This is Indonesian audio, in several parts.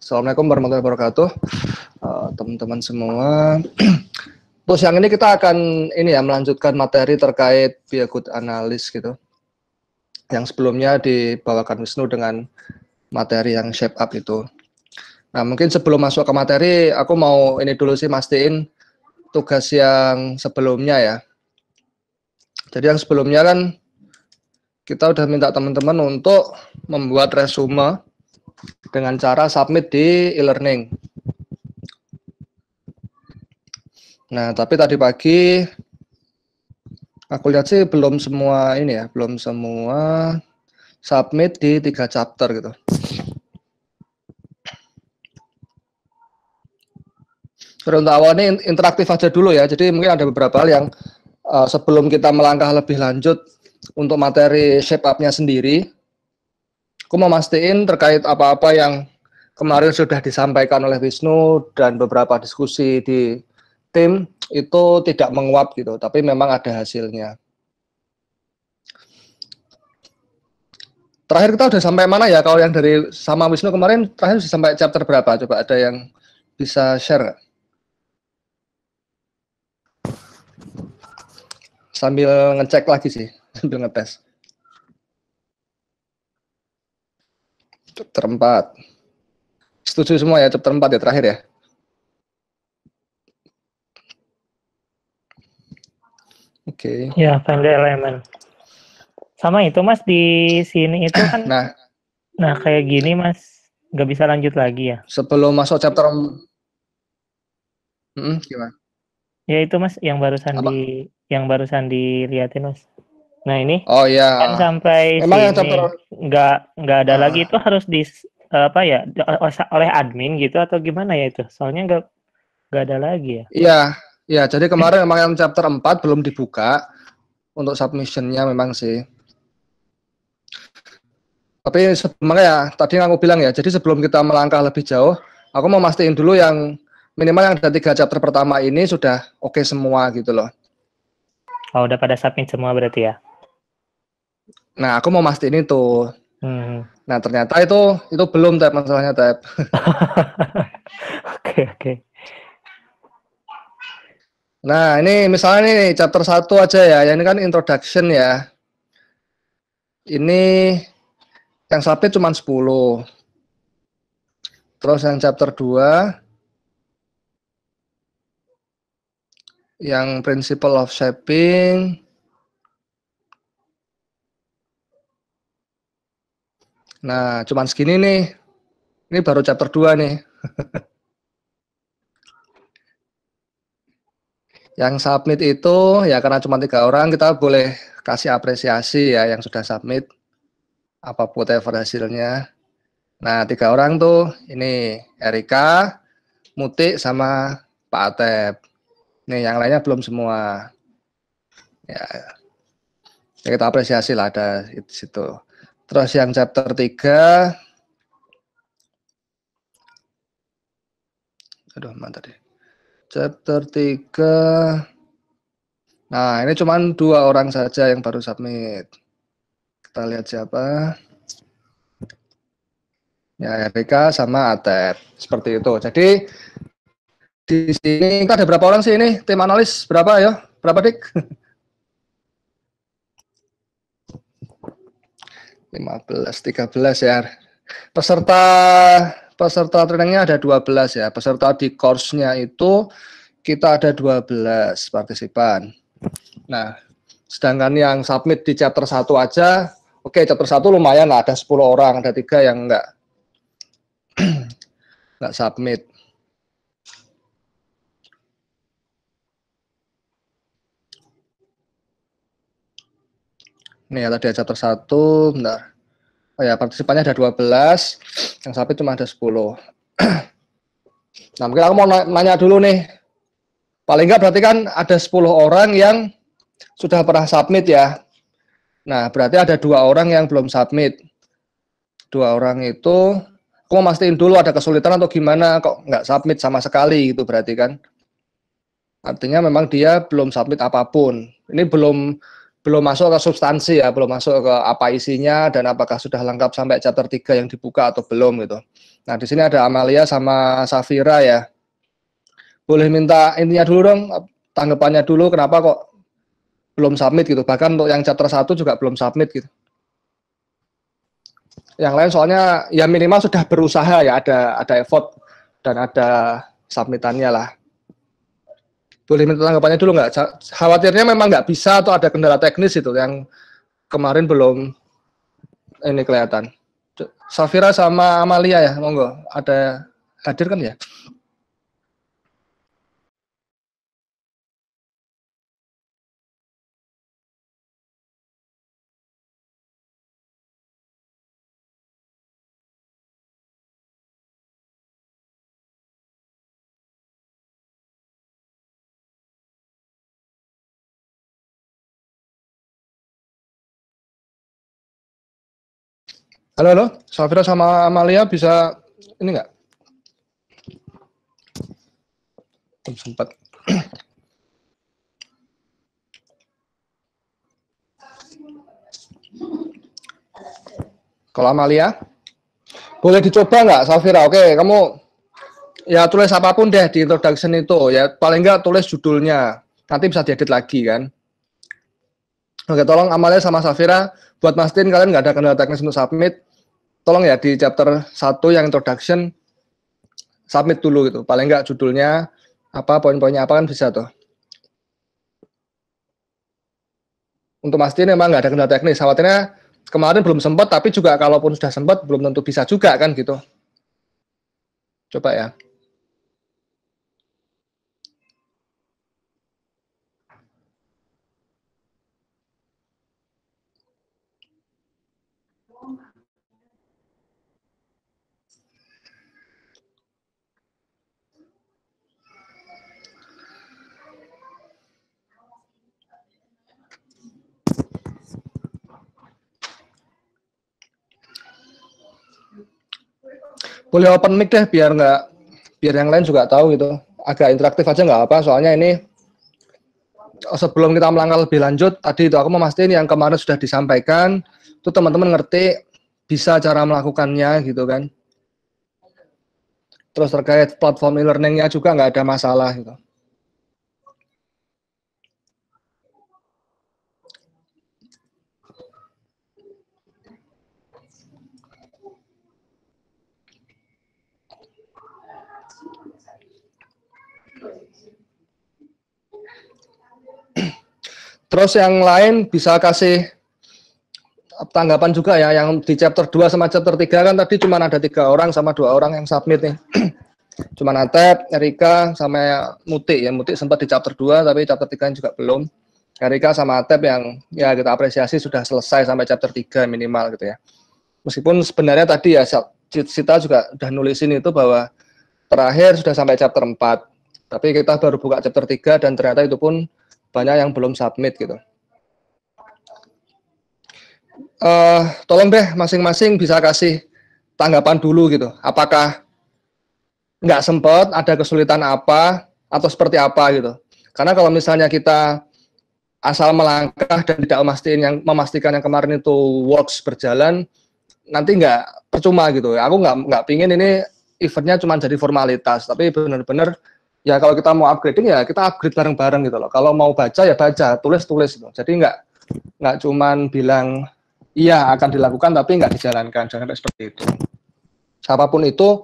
Assalamualaikum warahmatullahi wabarakatuh, teman-teman semua. Terus yang ini kita akan melanjutkan materi terkait Be a Good Analyst gitu. Yang sebelumnya dibawakan Wisnu dengan materi yang shape up itu. Nah, mungkin sebelum masuk ke materi, aku mau ini dulu sih mastiin tugas yang sebelumnya ya. Jadi yang sebelumnya kan kita udah minta teman-teman untuk membuat resume dengan cara submit di e-learning. Nah, tapi tadi pagi aku lihat sih belum semua belum semua submit di 3 chapter gitu. Untuk awalnya interaktif aja dulu ya. Jadi mungkin ada beberapa hal yang sebelum kita melangkah lebih lanjut untuk materi shape up-nya sendiri, aku mau mastiin terkait apa-apa yang kemarin sudah disampaikan oleh Wisnu dan beberapa diskusi di tim itu tidak menguap gitu, tapi memang ada hasilnya. Terakhir kita udah sampai mana ya? Kalau yang dari sama Wisnu kemarin terakhir sudah sampai chapter berapa? Coba ada yang bisa share nggak? Sambil ngecek lagi sih, sambil ngetes. Chapter 4. Setuju semua ya, chapter 4 ya terakhir ya? Oke. Ya, family element. Sama itu Mas, di sini itu kan nah kayak gini Mas, nggak bisa lanjut lagi ya? Sebelum masuk chapter gimana? Ya itu Mas, yang barusan dilihatin Mas. Nah ini Oh ya. kan sampai Memang sini yang chapter nggak ada lagi, itu harus oleh admin gitu atau gimana ya itu? Soalnya nggak ada lagi ya. Iya, ya. Jadi kemarin memang yang chapter 4 belum dibuka untuk submission-nya memang sih. Tapi makanya tadi aku bilang ya, jadi sebelum kita melangkah lebih jauh, aku mau mastiin dulu yang minimal yang ada 3 chapter pertama ini sudah oke semua gitu loh. Oh, udah pada submit semua berarti ya? Nah, aku mau mastiin itu. Nah, ternyata itu belum Tab, masalahnya Tab. Oke. Nah, ini misalnya nih chapter 1 aja ya. Ini kan introduction ya. Ini yang submit cuma 10. Terus yang chapter 2 yang principle of shaping. Nah, cuman segini nih. Ini baru chapter 2 nih. Yang submit itu ya karena cuma 3 orang, kita boleh kasih apresiasi ya yang sudah submit. Apa whatever hasilnya. Nah, 3 orang tuh ini Erika, Mutik, sama Pak Atep. Nih, yang lainnya belum semua. Ya kita apresiasi lah ada di situ. Terus yang chapter 3, aduh mana tadi? Chapter 3, nah ini cuma 2 orang saja yang baru submit. Kita lihat siapa. Ya, Erika sama Atep. Seperti itu. Jadi di sini kita ada berapa orang sih ini? Tim analis berapa ya? Berapa Dik? 15, 13 ya. Peserta trainingnya ada 12 ya. Peserta di course-nya itu kita ada 12 partisipan. Nah, sedangkan yang submit di chapter 1 aja, oke, chapter 1 lumayan lah, ada 10 orang, ada 3 yang enggak submit. Nih ya, tadi chapter 1, bentar. Oh ya, partisipannya ada 12, yang submit cuma ada 10. Nah, mungkin aku mau nanya dulu nih. Paling enggak berarti kan ada 10 orang yang sudah pernah submit ya. Nah, berarti ada 2 orang yang belum submit. 2 orang itu, aku mau mastiin dulu ada kesulitan atau gimana, kok nggak submit sama sekali gitu berarti kan. Artinya memang dia belum submit apapun. Ini belum belum masuk ke substansi ya, belum masuk ke apa isinya dan apakah sudah lengkap sampai chapter 3 yang dibuka atau belum gitu. Nah, di sini ada Amalia sama Safira ya. Boleh minta intinya dulu dong, tanggapannya dulu kenapa kok belum submit gitu. Bahkan untuk yang chapter 1 juga belum submit gitu. Yang lain soalnya ya minimal sudah berusaha ya, ada effort dan ada submitannya lah. Boleh minta tanggapannya dulu nggak? Khawatirnya memang nggak bisa atau ada kendala teknis itu yang kemarin belum ini kelihatan. Safira sama Amalia ya, monggo. Ada hadir kan ya? Halo, halo, Safira sama Amalia bisa ini nggak? Belum sempat. Kalau Amalia, boleh dicoba nggak, Safira? Oke, kamu ya tulis apapun deh di introduction itu. Ya paling nggak tulis judulnya. Nanti bisa diedit lagi kan. Oke, tolong Amalia sama Safira buat mastiin kalian nggak ada kendala teknis untuk submit. Tolong ya di chapter 1 yang introduction submit dulu gitu. Paling nggak judulnya apa, poin-poinnya apa kan bisa tuh. Untuk mastiin memang nggak ada kendala teknis. Khawatirnya kemarin belum sempat, tapi juga kalaupun sudah sempat belum tentu bisa juga kan gitu. Coba ya. Boleh open mic deh biar yang lain juga tahu gitu. Agak interaktif aja nggak apa, soalnya ini sebelum kita melangkah lebih lanjut, tadi itu aku memastikan yang kemarin sudah disampaikan, itu teman-teman ngerti bisa cara melakukannya gitu kan. Terus terkait platform e-learningnya juga nggak ada masalah gitu. Terus yang lain bisa kasih tanggapan juga ya, yang di chapter 2 sama chapter 3 kan tadi cuma ada 3 orang sama 2 orang yang submit nih. Cuma Atep, Erika, sama Muti ya. Muti sempat di chapter 2 tapi chapter 3 juga belum. Erika sama Atep yang ya kita apresiasi sudah selesai sampai chapter 3 minimal gitu ya. Meskipun sebenarnya tadi ya Sita juga udah nulisin itu bahwa terakhir sudah sampai chapter 4. Tapi kita baru buka chapter 3 dan ternyata itu pun banyak yang belum submit gitu. Tolong deh masing-masing bisa kasih tanggapan dulu gitu. Apakah nggak sempat, ada kesulitan apa, atau seperti apa gitu. Karena kalau misalnya kita asal melangkah dan tidak memastikan yang kemarin itu works berjalan, nanti nggak percuma gitu. Aku nggak pingin ini eventnya cuma jadi formalitas, tapi benar-benar ya kalau kita mau upgrading ya kita upgrade bareng-bareng gitu loh. Kalau mau baca ya baca, tulis gitu. Jadi nggak cuman bilang iya akan dilakukan tapi nggak dijalankan, jangan seperti itu. Siapapun itu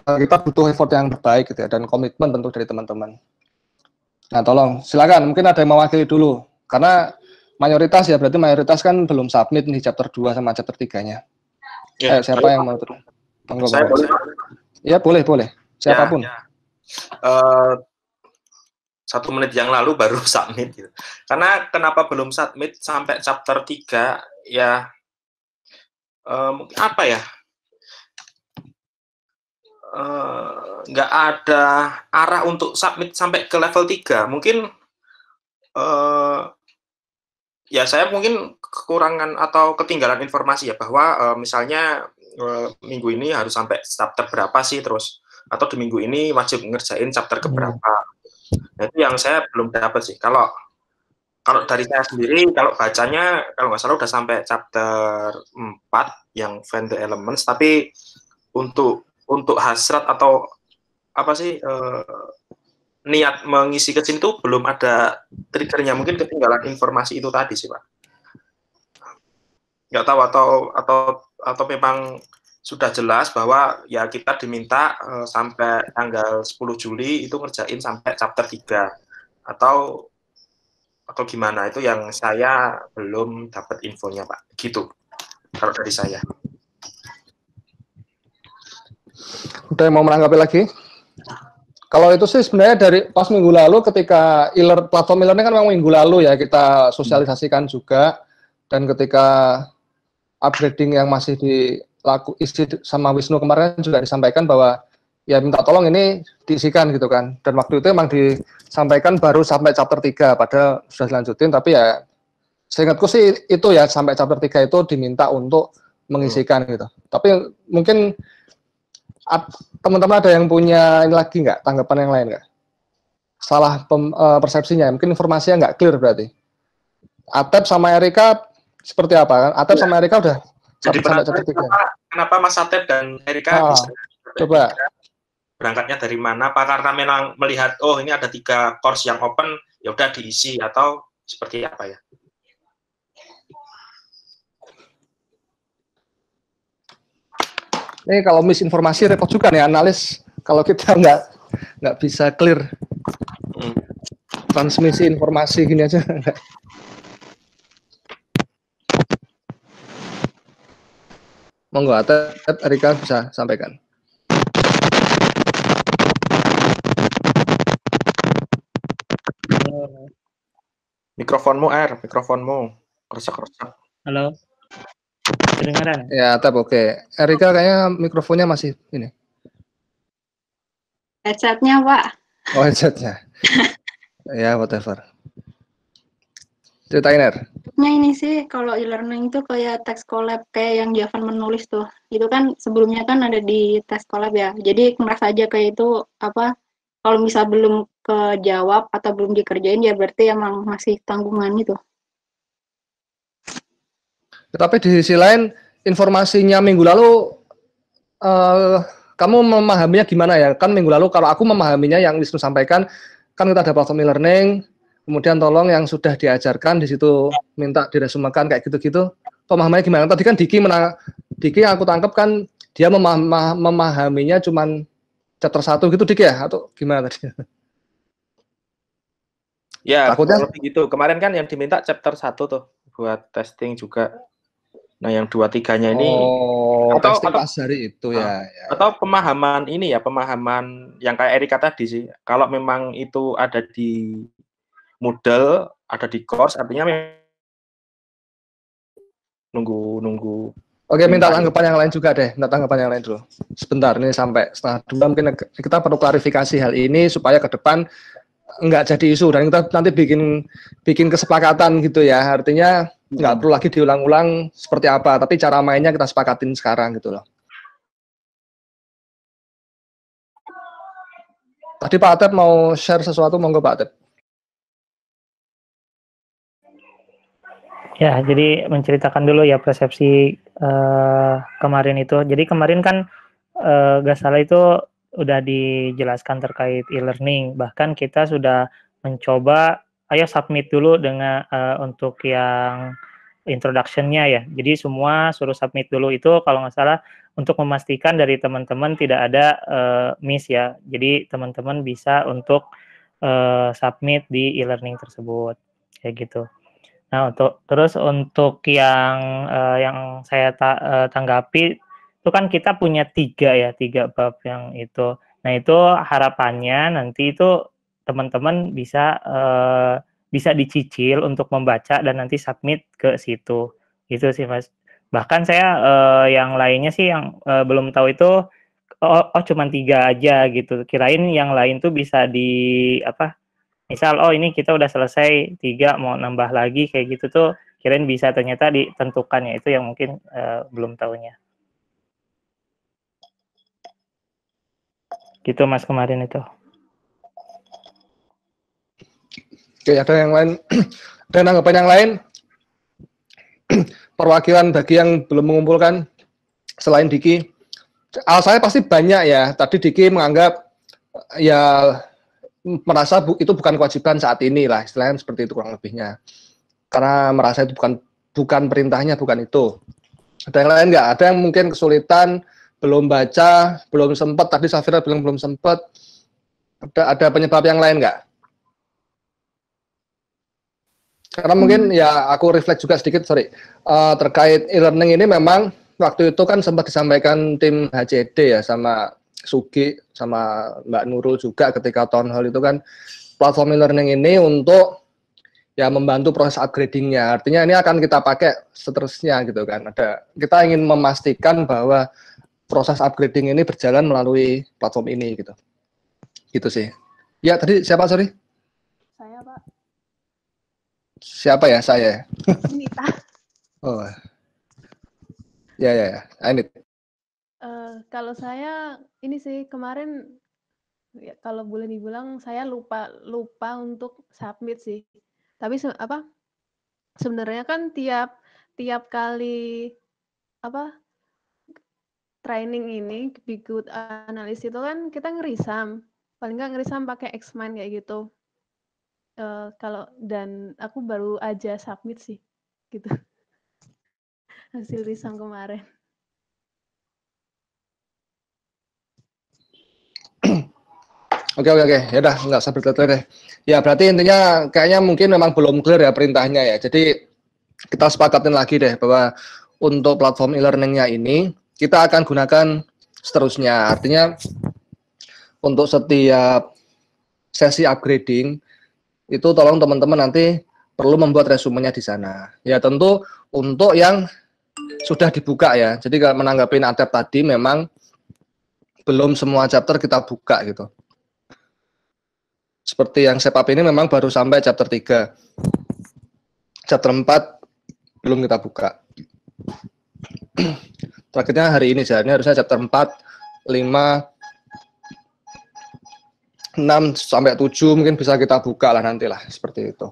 kita butuh effort yang terbaik gitu ya, dan komitmen tentu dari teman-teman. Nah tolong silakan, mungkin ada yang mewakili dulu karena mayoritas ya, berarti mayoritas kan belum submit nih chapter 2 sama chapter 3-nya. Ya, siapa yang mau turun? Saya boleh. Ya boleh siapapun. Ya. 1 menit yang lalu baru submit gitu. Karena kenapa belum submit sampai chapter 3 ya, apa ya, nggak ada arah untuk submit sampai ke level 3. Mungkin ya saya mungkin kekurangan atau ketinggalan informasi ya, bahwa misalnya minggu ini harus sampai chapter berapa sih, terus atau di minggu ini wajib ngerjain chapter keberapa. Nah, itu yang saya belum dapat sih. Kalau kalau dari saya sendiri, kalau bacanya, kalau nggak salah udah sampai chapter 4 yang Find the Elements, tapi untuk hasrat atau apa sih niat mengisi ke sini tuh belum ada triggernya, mungkin ketinggalan informasi itu tadi sih Pak. Nggak tahu atau memang sudah jelas bahwa ya kita diminta sampai tanggal 10 Juli itu ngerjain sampai chapter 3 atau gimana, itu yang saya belum dapat infonya Pak, gitu kalau dari saya. Udah yang mau menanggapi lagi? Kalau itu sih sebenarnya dari pas minggu lalu ketika platform e-learning kan memang minggu lalu ya kita sosialisasikan juga, dan ketika upgrading yang masih isi sama Wisnu kemarin juga disampaikan bahwa ya minta tolong ini diisikan gitu kan, dan waktu itu memang disampaikan baru sampai chapter 3 padahal sudah dilanjutin, tapi ya seingatku sih itu ya sampai chapter 3 itu diminta untuk mengisikan gitu. Tapi mungkin teman-teman ada yang punya ini lagi nggak, tanggapan yang lain nggak? Salah persepsinya, mungkin informasinya nggak clear berarti. Atep sama Erika seperti apa? Atep sama Erika udah jadi sampai chapter 3. Kenapa Mas Atep dan Erika bisa coba berangkatnya dari mana? Apa karena memang melihat oh ini ada 3 course yang open, ya udah diisi, atau seperti apa ya? Ini kalau misinformasi repot juga nih analis, kalau kita nggak bisa clear transmisi informasi gini aja. Monggo Atep, Erika bisa sampaikan. Mikrofonmu mikrofonmu rusak. Halo. Kedengaran? Ya, Atep oke. Erika kayaknya mikrofonnya masih ini. Headsetnya, Pak. Oh, headsetnya. Ya, whatever. Ceritain, Er. Ini sih, kalau e-learning itu kayak teks collab, kayak yang Javan menulis tuh. Itu kan sebelumnya kan ada di teks collab ya. Jadi merasa aja kayak itu, kalau misal belum kejawab atau belum dikerjain, ya berarti emang masih tanggungan itu. Tapi di sisi lain, informasinya minggu lalu, kamu memahaminya gimana ya? Kan minggu lalu kalau aku memahaminya yang Wisnu sampaikan, kan kita ada platform e-learning, kemudian tolong yang sudah diajarkan di situ minta diresumekan kayak gitu-gitu. Pemahamannya gimana? Tadi kan Diki yang aku tangkap kan dia memahaminya cuman chapter 1 gitu Diki ya? Atau gimana tadi? Ya, takutnya lebih gitu. Kemarin kan yang diminta chapter 1 tuh buat testing juga. Nah, yang 2-3-nya ini atau pas hari itu ya. Atau pemahaman ini ya, pemahaman yang kayak Erika tadi sih. Kalau memang itu ada di Moodle, ada di course, artinya nunggu. Oke, minta tanggapan yang lain juga deh. Minta tanggapan yang lain dulu. Sebentar, ini sampai 1:30 mungkin kita perlu klarifikasi hal ini supaya ke depan nggak jadi isu dan kita nanti bikin kesepakatan gitu ya. Artinya nggak perlu lagi diulang-ulang seperti apa, tapi cara mainnya kita sepakatin sekarang gitu loh. Tadi Pak Atep mau share sesuatu, monggo Pak Atep. Ya, jadi menceritakan dulu ya persepsi kemarin itu. Jadi kemarin kan nggak salah itu udah dijelaskan terkait e-learning. Bahkan kita sudah mencoba, ayo submit dulu dengan untuk yang introduction-nya ya. Jadi semua suruh submit dulu itu kalau nggak salah untuk memastikan dari teman-teman tidak ada miss ya. Jadi teman-teman bisa untuk submit di e-learning tersebut kayak gitu. Nah, untuk yang saya tanggapi itu kan kita punya 3 bab yang itu. Nah, itu harapannya nanti itu teman-teman bisa dicicil untuk membaca dan nanti submit ke situ. Itu sih, Mas. Bahkan saya yang lainnya sih yang belum tahu itu cuma 3 aja gitu. Kirain yang lain tuh bisa misal ini kita udah selesai 3 mau nambah lagi kayak gitu tuh kirain bisa, ternyata ditentukannya itu yang mungkin belum tahunya. Gitu Mas kemarin itu. Oke, ada yang lain Dan tanggapan yang lain, perwakilan bagi yang belum mengumpulkan selain Diki. Saya pasti banyak ya. Tadi Diki menganggap ya merasa itu bukan kewajiban saat ini lah, istilahnya seperti itu kurang lebihnya. Karena merasa itu bukan perintahnya, bukan itu. Ada yang lain nggak? Ada yang mungkin kesulitan, belum baca, belum sempat. Tadi Safira bilang belum sempat. Ada penyebab yang lain nggak? Karena mungkin ya aku refleks juga sedikit, sorry, terkait e-learning ini memang waktu itu kan sempat disampaikan tim HCD ya sama Sugi sama Mbak Nurul juga ketika town hall itu kan platform e-learning ini untuk ya membantu proses upgrading-nya. Artinya ini akan kita pakai seterusnya gitu kan. Kita ingin memastikan bahwa proses upgrading ini berjalan melalui platform ini gitu. Gitu sih. Ya tadi siapa sorry? Saya Pak. Siapa ya? Saya. Nita. Oh. Ya. Ini. Kalau saya ini sih kemarin ya, kalau boleh dibilang saya lupa untuk submit sih. Tapi sebenarnya kan tiap kali training ini Bigfoot analis itu kan kita ngerisam. Paling nggak ngerisam pakai Xmind kayak gitu. Dan aku baru aja submit sih gitu. Hasil risam kemarin. Oke. Ya udah nggak usah bertele deh. Ya berarti intinya kayaknya mungkin memang belum clear ya perintahnya ya. Jadi kita sepakatin lagi deh bahwa untuk platform e-learningnya ini kita akan gunakan seterusnya. Artinya untuk setiap sesi upgrading itu tolong teman-teman nanti perlu membuat resumenya di sana. Ya tentu untuk yang sudah dibuka ya. Jadi kalau menanggapi Atep tadi memang belum semua chapter kita buka gitu. Seperti yang setup ini memang baru sampai chapter 3. Chapter 4 belum kita buka. Terakhirnya hari ini sebenarnya harusnya chapter 4, 5, 6 sampai 7 mungkin bisa kita buka lah nantilah seperti itu.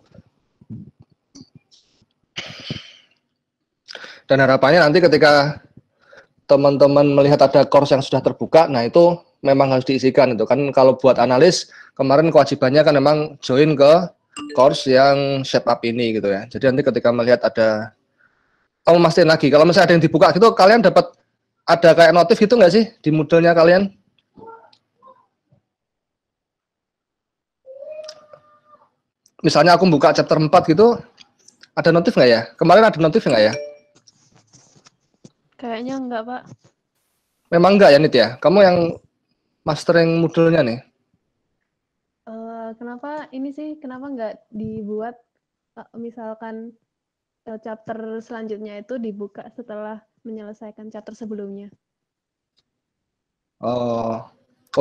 Dan harapannya nanti ketika teman-teman melihat ada course yang sudah terbuka, nah itu memang harus diisikan itu kan. Kalau buat analis kemarin kewajibannya kan memang join ke course yang shape up ini gitu ya. Jadi nanti ketika melihat ada, kamu mastiin lagi kalau misalnya ada yang dibuka gitu, kalian dapat ada kayak notif gitu nggak sih di Moodle-nya kalian? Misalnya aku buka chapter 4 gitu, ada notif nggak ya? Kemarin ada notif nggak ya? Kayaknya enggak, Pak. Memang enggak ya, Nit ya? Kamu yang mastering Moodle-nya nih? Kenapa nggak dibuat misalkan chapter selanjutnya itu dibuka setelah menyelesaikan chapter sebelumnya? Oh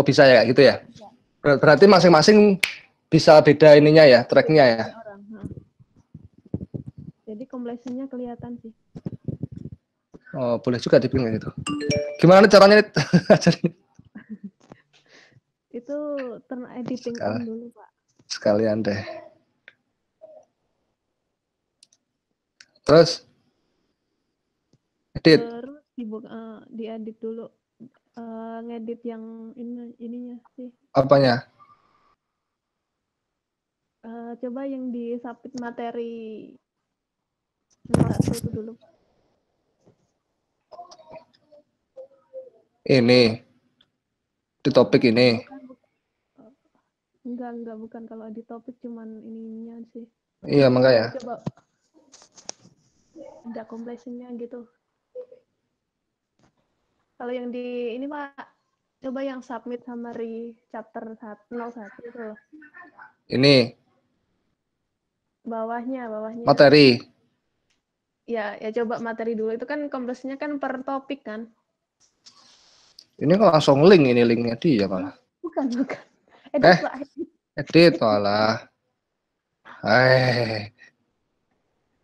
bisa ya kayak gitu ya? Berarti masing-masing bisa beda ininya ya, tracknya ya? Jadi completion-nya kelihatan sih. Oh, boleh juga dibilang gitu. Gimana nih caranya nih? Itu turn editing on dulu, Pak. Sekalian deh. Terus edit. Terus diedit dulu. Ngedit yang ininya sih. Apanya? Coba yang di submit materi 1 itu dulu. Ini di topik ini. Enggak, bukan. Kalau di topik cuman ininya sih. Iya, makanya. Coba ada completion-nya gitu. Kalau yang di ini, Pak, coba yang submit summary chapter 01 itu loh. Ini. Bawahnya. Materi. Ya coba materi dulu. Itu kan completion-nya kan per topik kan? Ini kok langsung link, ini linknya dia malah. Bukan. Edit, Pak. Edit malah.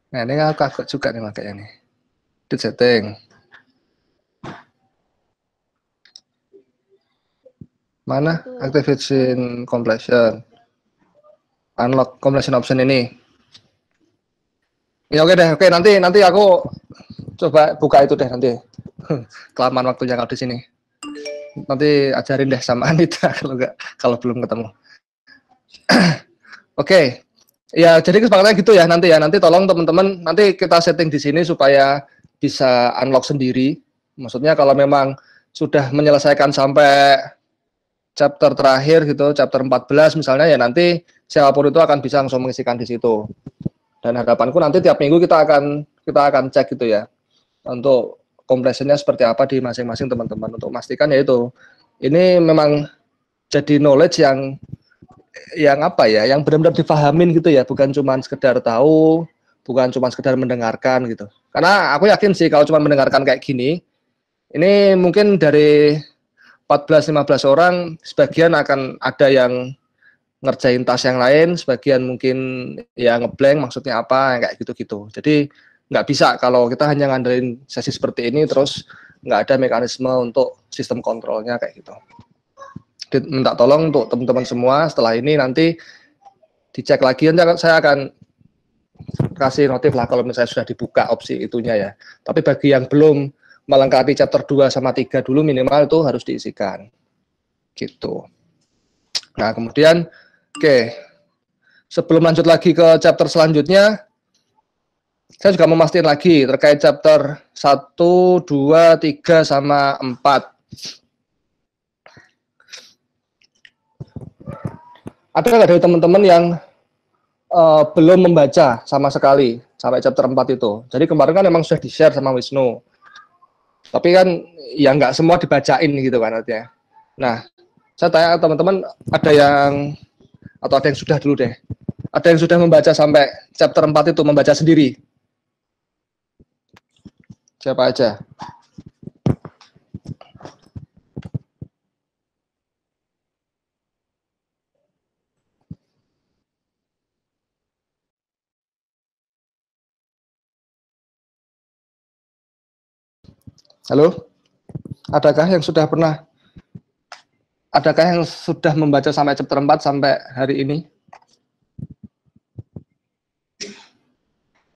Nah ini aku kaget juga nih makanya nih. Edit setting. Mana? Activation completion. Unlock completion option ini. Ya oke deh, oke nanti aku coba buka itu deh nanti. Kelamaan waktunya kalau di sini. Nanti ajarin deh sama Anita kalau belum ketemu. Oke. Ya, jadi kesepakatannya gitu ya nanti ya. Nanti tolong teman-teman nanti kita setting di sini supaya bisa unlock sendiri. Maksudnya kalau memang sudah menyelesaikan sampai chapter terakhir gitu, chapter 14 misalnya ya nanti siapapun itu akan bisa langsung mengisikan di situ. Dan harapanku nanti tiap minggu kita akan cek gitu ya. Untuk kompresinya seperti apa di masing-masing teman-teman untuk memastikan yaitu ini memang jadi knowledge yang apa ya, yang benar-benar dipahamin gitu ya, bukan cuma sekedar tahu, bukan cuma sekedar mendengarkan gitu. Karena aku yakin sih kalau cuma mendengarkan kayak gini, ini mungkin dari 14-15 orang, sebagian akan ada yang ngerjain tas yang lain, sebagian mungkin ya ngeblank maksudnya apa, kayak gitu-gitu. Jadi nggak bisa kalau kita hanya ngandelin sesi seperti ini, terus nggak ada mekanisme untuk sistem kontrolnya kayak gitu. Minta tolong untuk teman-teman semua setelah ini nanti dicek lagi, nanti saya akan kasih notif lah kalau misalnya sudah dibuka opsi itunya ya. Tapi bagi yang belum melengkapi chapter 2 sama 3 dulu minimal itu harus diisikan gitu. Nah kemudian sebelum lanjut lagi ke chapter selanjutnya, saya juga memastikan lagi terkait chapter 1, 2, 3 sama 4. Ada nggak dari teman-teman yang belum membaca sama sekali sampai chapter 4 itu? Jadi kemarin kan memang sudah di-share sama Wisnu. Tapi kan ya nggak semua dibacain gitu kan artinya. Nah, saya tanya teman-teman ada yang sudah dulu deh. Ada yang sudah membaca sampai chapter 4 itu, membaca sendiri? Siapa aja? Halo? Adakah yang sudah membaca sampai chapter 4 sampai hari ini?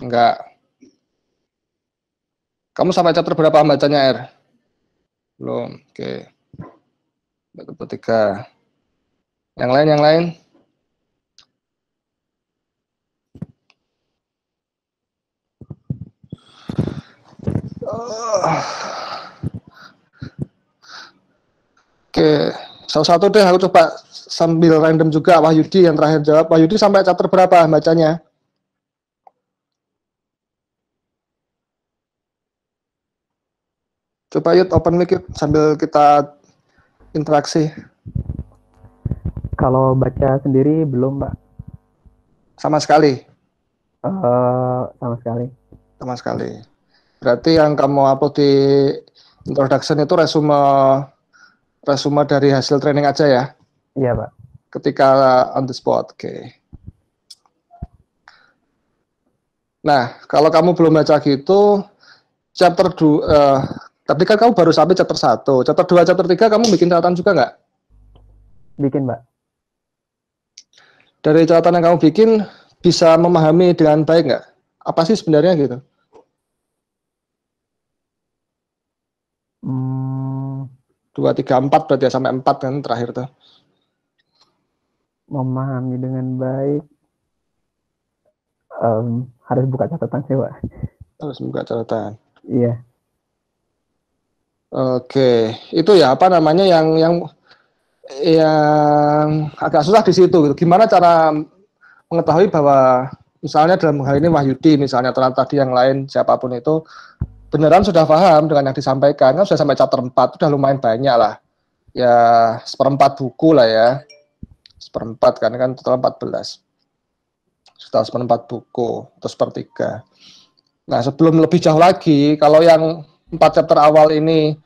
Enggak. Kamu sampai chapter berapa bacanya, R? Belum. Oke. Chapter 3. Yang lain? Oke, salah satu deh aku coba sambil random juga. Wahyudi yang terakhir jawab. Wahyudi sampai chapter berapa bacanya? Coba yuk open mic yuk, sambil kita interaksi. Kalau baca sendiri belum, Mbak. Sama sekali? Sama sekali. Sama sekali. Berarti yang kamu upload di introduction itu resume dari hasil training aja ya? Iya, Pak. Ketika on the spot, oke. Nah, kalau kamu belum baca gitu, chapter 2, tapi kan kamu baru sampai chapter 1. Chapter 2, chapter 3 kamu bikin catatan juga nggak? Bikin, Mbak. Dari catatan yang kamu bikin, bisa memahami dengan baik nggak? Apa sih sebenarnya gitu? 2, 3, 4 berarti ya, sampai 4 kan terakhir tuh. Memahami dengan baik. Harus buka catatan sih, Pak. Harus buka catatan. Iya. Oke, itu ya apa namanya yang agak susah di situ gitu. Gimana cara mengetahui bahwa misalnya dalam hal ini Wahyudi misalnya atau tadi yang lain siapapun itu beneran sudah paham dengan yang disampaikan, kan sudah sampai chapter 4, udah lumayan banyak lah. Ya, 1/4 buku lah ya. 1/4 kan total 14. Setelah 1/4 buku, terus 1/3. Nah, sebelum lebih jauh lagi, kalau yang 4 chapter awal ini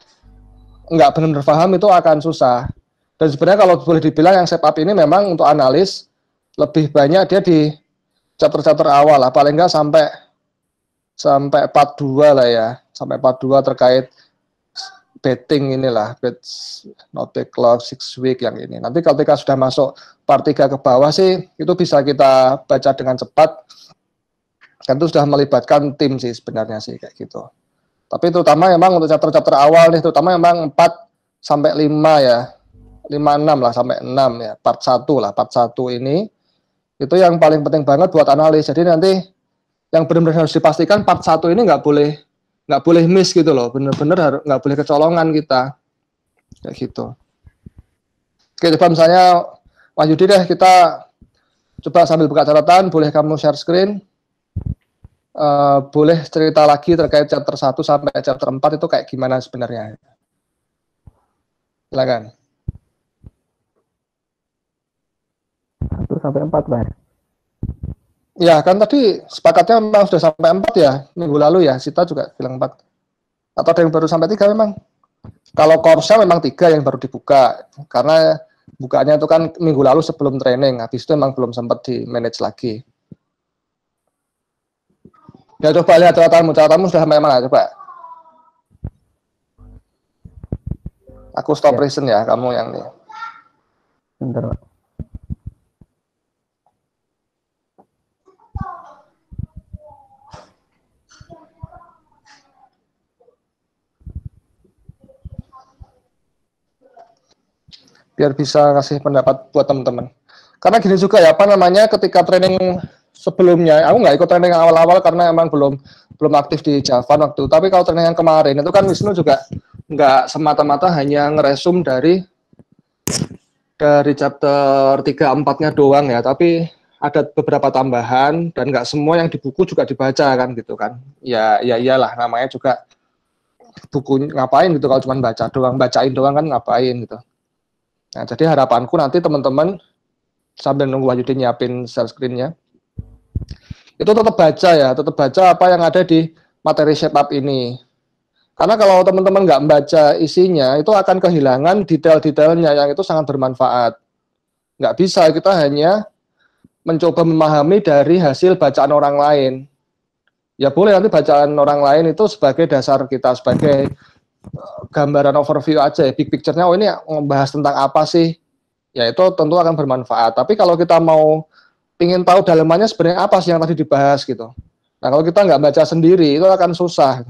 nggak benar-benar paham, itu akan susah. Dan sebenarnya kalau boleh dibilang yang step up ini memang untuk analis, lebih banyak dia di chapter-chapter awal lah, paling nggak sampai part 2 lah ya, sampai part 2 terkait betting inilah, bet not backlog 6 week yang ini. Nanti ketika sudah masuk part 3 ke bawah sih, itu bisa kita baca dengan cepat. Kan itu sudah melibatkan tim sih sebenarnya sih kayak gitu. Tapi terutama memang untuk chapter-chapter awal nih, terutama memang 4 sampai 5 ya. 5 6 lah sampai 6 ya. Part 1 lah, part 1 ini itu yang paling penting banget buat analis. Jadi nanti yang benar-benar harus dipastikan part 1 ini nggak boleh miss gitu loh. Benar-benar nggak boleh kecolongan kita. Kayak gitu. Oke, coba misalnya Mas Yudi deh, kita coba sambil buka catatan, boleh kamu share screen. Boleh cerita lagi terkait chapter 1 sampai chapter 4 itu kayak gimana sebenarnya? Silakan. 1 sampai 4, Pak. Ya, kan tadi sepakatnya memang sudah sampai 4 ya, minggu lalu ya, Sita juga bilang 4. Atau ada yang baru sampai 3 memang? Kalau course-nya memang 3 yang baru dibuka, karena bukanya itu kan minggu lalu sebelum training, habis itu memang belum sempat di-manage lagi. Ya, coba lihat catatanmu sudah sampai mana, coba. Aku stop recent ya, kamu yang ini. Bentar, Pak. Biar bisa kasih pendapat buat teman-teman. Karena gini juga ya, apa namanya, ketika training sebelumnya, aku nggak ikut training yang awal-awal karena emang belum aktif di Javan waktu itu. Tapi kalau training yang kemarin itu kan Wisnu juga nggak semata-mata hanya ngeresum dari chapter 3-4-nya doang ya, tapi ada beberapa tambahan dan nggak semua yang di buku juga dibaca kan gitu kan. Ya iyalah, namanya juga buku, ngapain gitu kalau cuma bacain doang kan ngapain gitu. Nah, jadi harapanku nanti teman-teman sambil nunggu Wahyudi nyiapin share screen-nya, itu tetap baca apa yang ada di materi shape up ini. Karena kalau teman-teman nggak membaca isinya, itu akan kehilangan detail-detailnya yang itu sangat bermanfaat. Nggak bisa, kita hanya mencoba memahami dari hasil bacaan orang lain. Ya boleh nanti bacaan orang lain itu sebagai dasar kita, sebagai gambaran overview aja ya, big picture-nya, oh ini membahas tentang apa sih, ya itu tentu akan bermanfaat. Tapi kalau kita mau ingin tahu dalamannya sebenarnya apa sih yang tadi dibahas gitu, nah kalau kita nggak baca sendiri itu akan susah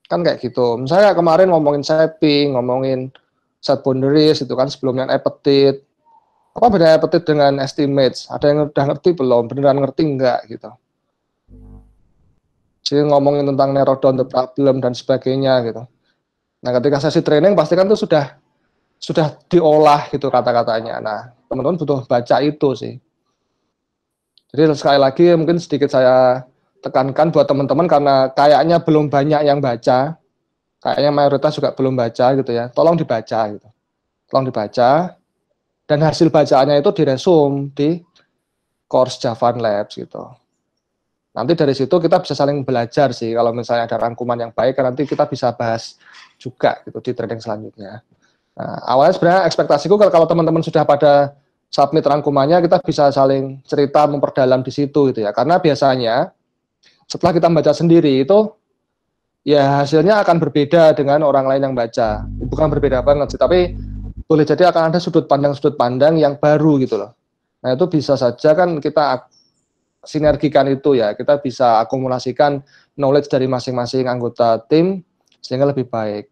kan kayak gitu. Misalnya kemarin ngomongin shaping, ngomongin set boundaries itu kan sebelumnya appetite, apa bedanya appetite dengan estimates, ada yang udah ngerti belum, beneran ngerti nggak gitu. Jadi ngomongin tentang narrow down the problem dan sebagainya gitu. Nah, ketika sesi training pasti kan itu sudah diolah gitu kata-katanya. Nah, teman-teman butuh baca itu sih. Jadi sekali lagi mungkin sedikit saya tekankan buat teman-teman karena kayaknya belum banyak yang baca. Kayaknya mayoritas juga belum baca gitu ya. Tolong dibaca gitu. Tolong dibaca dan hasil bacaannya itu diresum di course Javan Labs gitu. Nanti dari situ kita bisa saling belajar sih. Kalau misalnya ada rangkuman yang baik, kan nanti kita bisa bahas juga gitu di training selanjutnya. Nah, awalnya sebenarnya ekspektasiku kalau teman-teman sudah pada submit rangkumannya, kita bisa saling cerita memperdalam di situ gitu ya. Karena biasanya setelah kita membaca sendiri itu ya hasilnya akan berbeda dengan orang lain yang baca. Bukan berbeda banget sih, tapi boleh jadi akan ada sudut pandang yang baru gitu loh. Nah, itu bisa saja kan kita sinergikan itu ya, kita bisa akumulasikan knowledge dari masing-masing anggota tim sehingga lebih baik.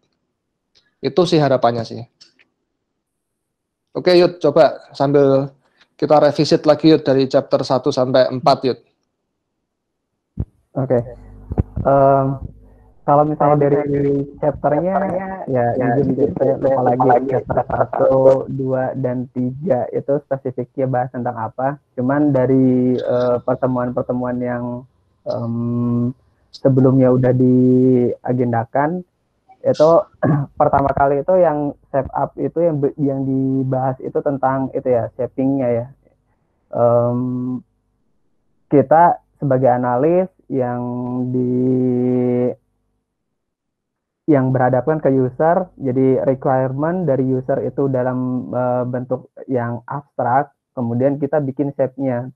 Itu sih harapannya sih. Oke, Yud, coba sambil kita revisit lagi Yud dari chapter 1 sampai 4 Yud. Oke. Kalau misalnya dari chapternya ya izin lupa lagi chapter 1, 2, dan 3 itu spesifiknya bahas tentang apa. Cuman dari pertemuan-pertemuan yang sebelumnya udah diagendakan itu pertama kali itu yang shape up itu yang dibahas itu tentang itu ya, shapingnya ya. Kita sebagai analis yang berhadapan ke user, jadi requirement dari user itu dalam bentuk yang abstrak, kemudian kita bikin shape-nya,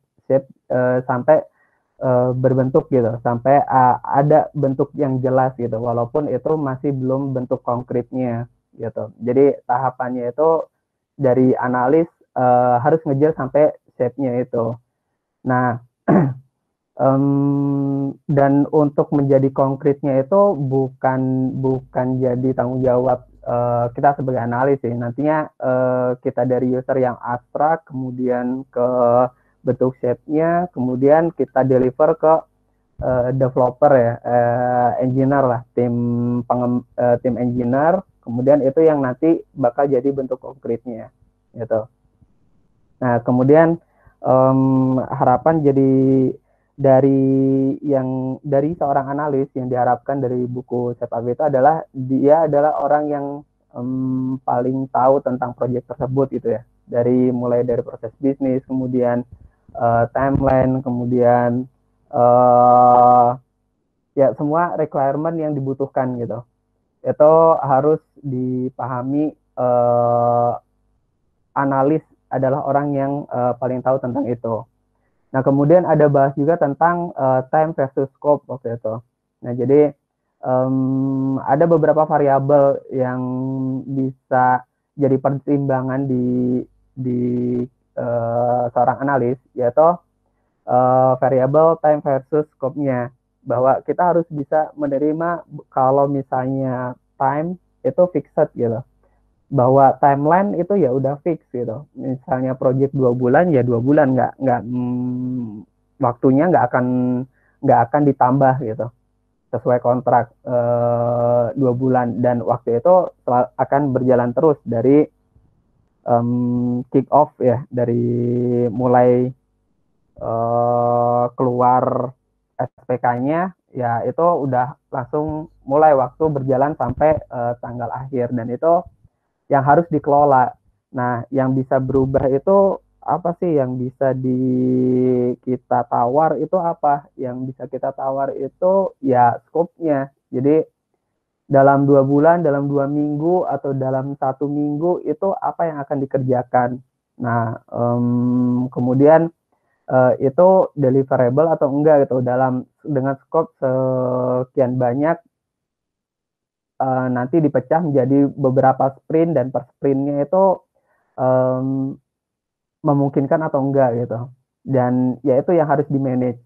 sampai berbentuk gitu, sampai ada bentuk yang jelas gitu, walaupun itu masih belum bentuk konkretnya gitu. Jadi tahapannya itu dari analis harus ngejar sampai shape-nya itu. Nah, Dan untuk menjadi konkretnya itu bukan jadi tanggung jawab kita sebagai analis sih. Nantinya kita dari user yang abstrak, kemudian ke bentuk shape-nya, kemudian kita deliver ke developer ya, engineer lah, tim engineer, kemudian itu yang nanti bakal jadi bentuk konkretnya gitu. Nah, kemudian harapan jadi dari seorang analis yang diharapkan dari buku Shape Up itu adalah dia adalah orang yang paling tahu tentang proyek tersebut gitu ya. Mulai dari proses bisnis, kemudian timeline, kemudian ya semua requirement yang dibutuhkan gitu. Itu harus dipahami, analis adalah orang yang paling tahu tentang itu. Nah, kemudian ada bahas juga tentang time versus scope waktu itu. Nah, jadi ada beberapa variabel yang bisa jadi pertimbangan di seorang analis, yaitu variabel time versus scope-nya. Bahwa kita harus bisa menerima kalau misalnya time itu fixed gitu. Bahwa timeline itu ya udah fix gitu. Misalnya project 2 bulan ya 2 bulan, waktunya nggak akan ditambah gitu sesuai kontrak 2 bulan, dan waktu itu akan berjalan terus dari kick off ya, dari mulai keluar SPK-nya ya itu udah langsung mulai waktu berjalan sampai tanggal akhir, dan itu yang harus dikelola. Nah, yang bisa berubah itu apa sih yang bisa kita tawar itu apa? Yang bisa kita tawar itu ya scope-nya. Jadi dalam 2 bulan, dalam 2 minggu, atau dalam 1 minggu itu apa yang akan dikerjakan. Nah, kemudian itu deliverable atau enggak gitu dengan scope sekian banyak. Nanti dipecah menjadi beberapa sprint, dan per sprintnya itu memungkinkan atau enggak gitu. Dan ya itu yang harus di-manage.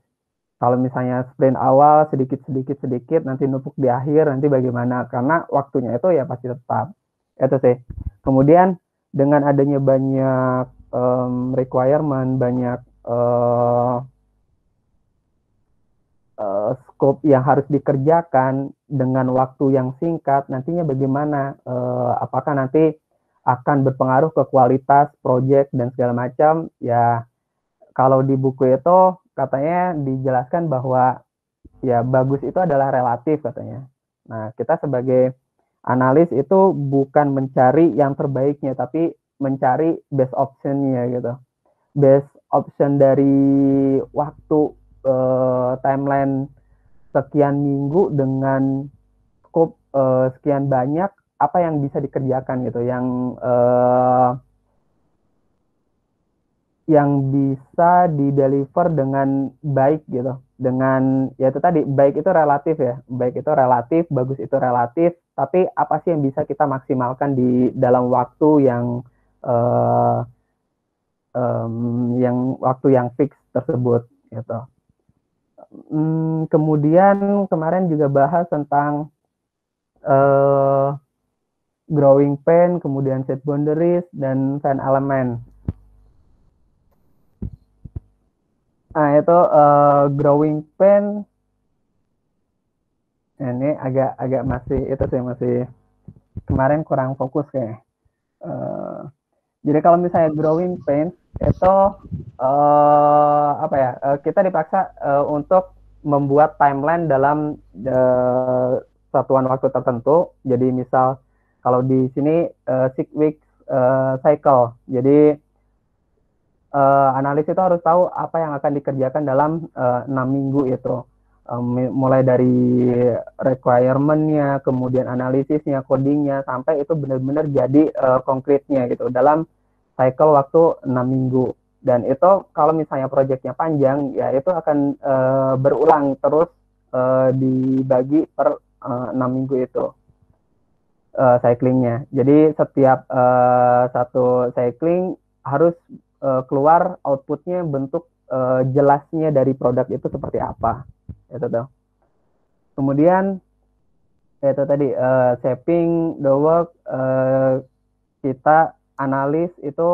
Kalau misalnya sprint awal sedikit, nanti numpuk di akhir, nanti bagaimana? Karena waktunya itu ya pasti tetap. Itu sih. Kemudian dengan adanya banyak requirement, banyak scope yang harus dikerjakan dengan waktu yang singkat, nantinya bagaimana? Apakah nanti akan berpengaruh ke kualitas project dan segala macam? Ya, kalau di buku itu katanya dijelaskan bahwa ya bagus itu adalah relatif katanya. Nah, kita sebagai analis itu bukan mencari yang terbaiknya, tapi mencari best option-nya gitu. Best option dari waktu timeline sekian minggu dengan scope sekian banyak, apa yang bisa dikerjakan gitu, yang bisa dideliver dengan baik gitu. Dengan ya itu tadi, baik itu relatif ya, baik itu relatif, bagus itu relatif, tapi apa sih yang bisa kita maksimalkan di dalam waktu yang waktu yang fix tersebut gitu. Kemudian kemarin juga bahas tentang growing pain, kemudian set boundaries, dan fan element. Nah, itu growing pain ini agak masih kemarin kurang fokus kayak. Jadi kalau misalnya growing pain itu kita dipaksa untuk membuat timeline dalam satuan waktu tertentu. Jadi misal kalau di sini 6 weeks cycle. Jadi analis itu harus tahu apa yang akan dikerjakan dalam 6 minggu itu. Mulai dari requirement-nya, kemudian analisisnya, codingnya, sampai itu benar-benar jadi konkretnya gitu dalam cycle waktu 6 minggu. Dan itu kalau misalnya proyeknya panjang, ya itu akan berulang terus dibagi per 6 minggu itu cyclingnya. Jadi setiap satu cycling harus keluar outputnya bentuk jelasnya dari produk itu seperti apa, itu tuh. Kemudian itu tadi shaping the work, kita analis itu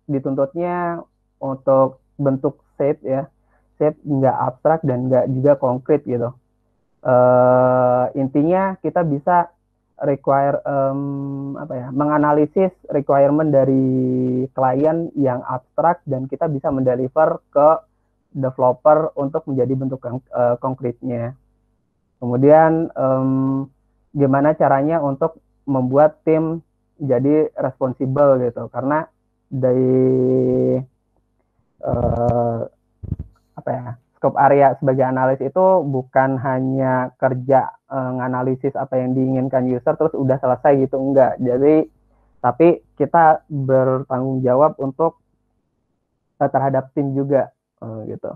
dituntutnya untuk bentuk shape ya, shape nggak abstrak dan nggak juga konkret gitu. Intinya kita bisa menganalisis requirement dari klien yang abstrak dan kita bisa mendeliver ke developer untuk menjadi bentuk konkretnya. Kemudian gimana caranya untuk membuat tim jadi responsible gitu, karena dari scope area sebagai analis itu bukan hanya kerja nganalisis apa yang diinginkan user terus udah selesai gitu, enggak. Jadi tapi kita bertanggung jawab untuk terhadap tim juga gitu.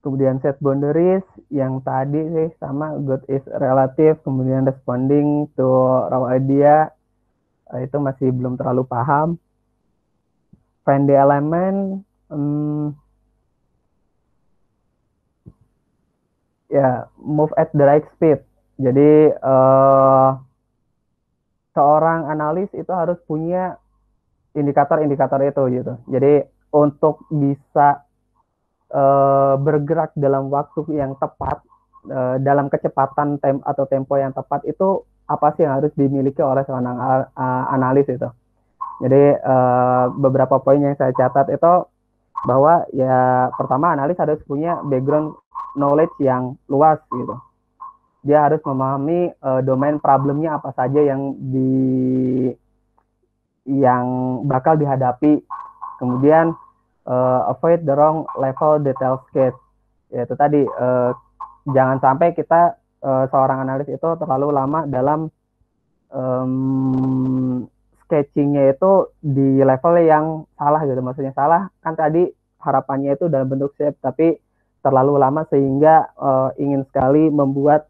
Kemudian set boundaries yang tadi sih sama, good is relative, kemudian responding to raw idea itu masih belum terlalu paham. Find the element, move at the right speed. Jadi seorang analis itu harus punya indikator-indikator itu gitu. Jadi untuk bisa bergerak dalam waktu yang tepat, dalam kecepatan atau tempo yang tepat, itu apa sih yang harus dimiliki oleh seorang analis itu. Jadi beberapa poin yang saya catat itu bahwa ya pertama analis harus punya background knowledge yang luas gitu. Dia harus memahami domain problemnya apa saja yang bakal dihadapi. Kemudian avoid the wrong level detail sketch. Yaitu tadi jangan sampai kita seorang analis itu terlalu lama dalam sketchingnya itu di level yang salah gitu. Maksudnya salah kan tadi harapannya itu dalam bentuk shape, tapi terlalu lama sehingga ingin sekali membuat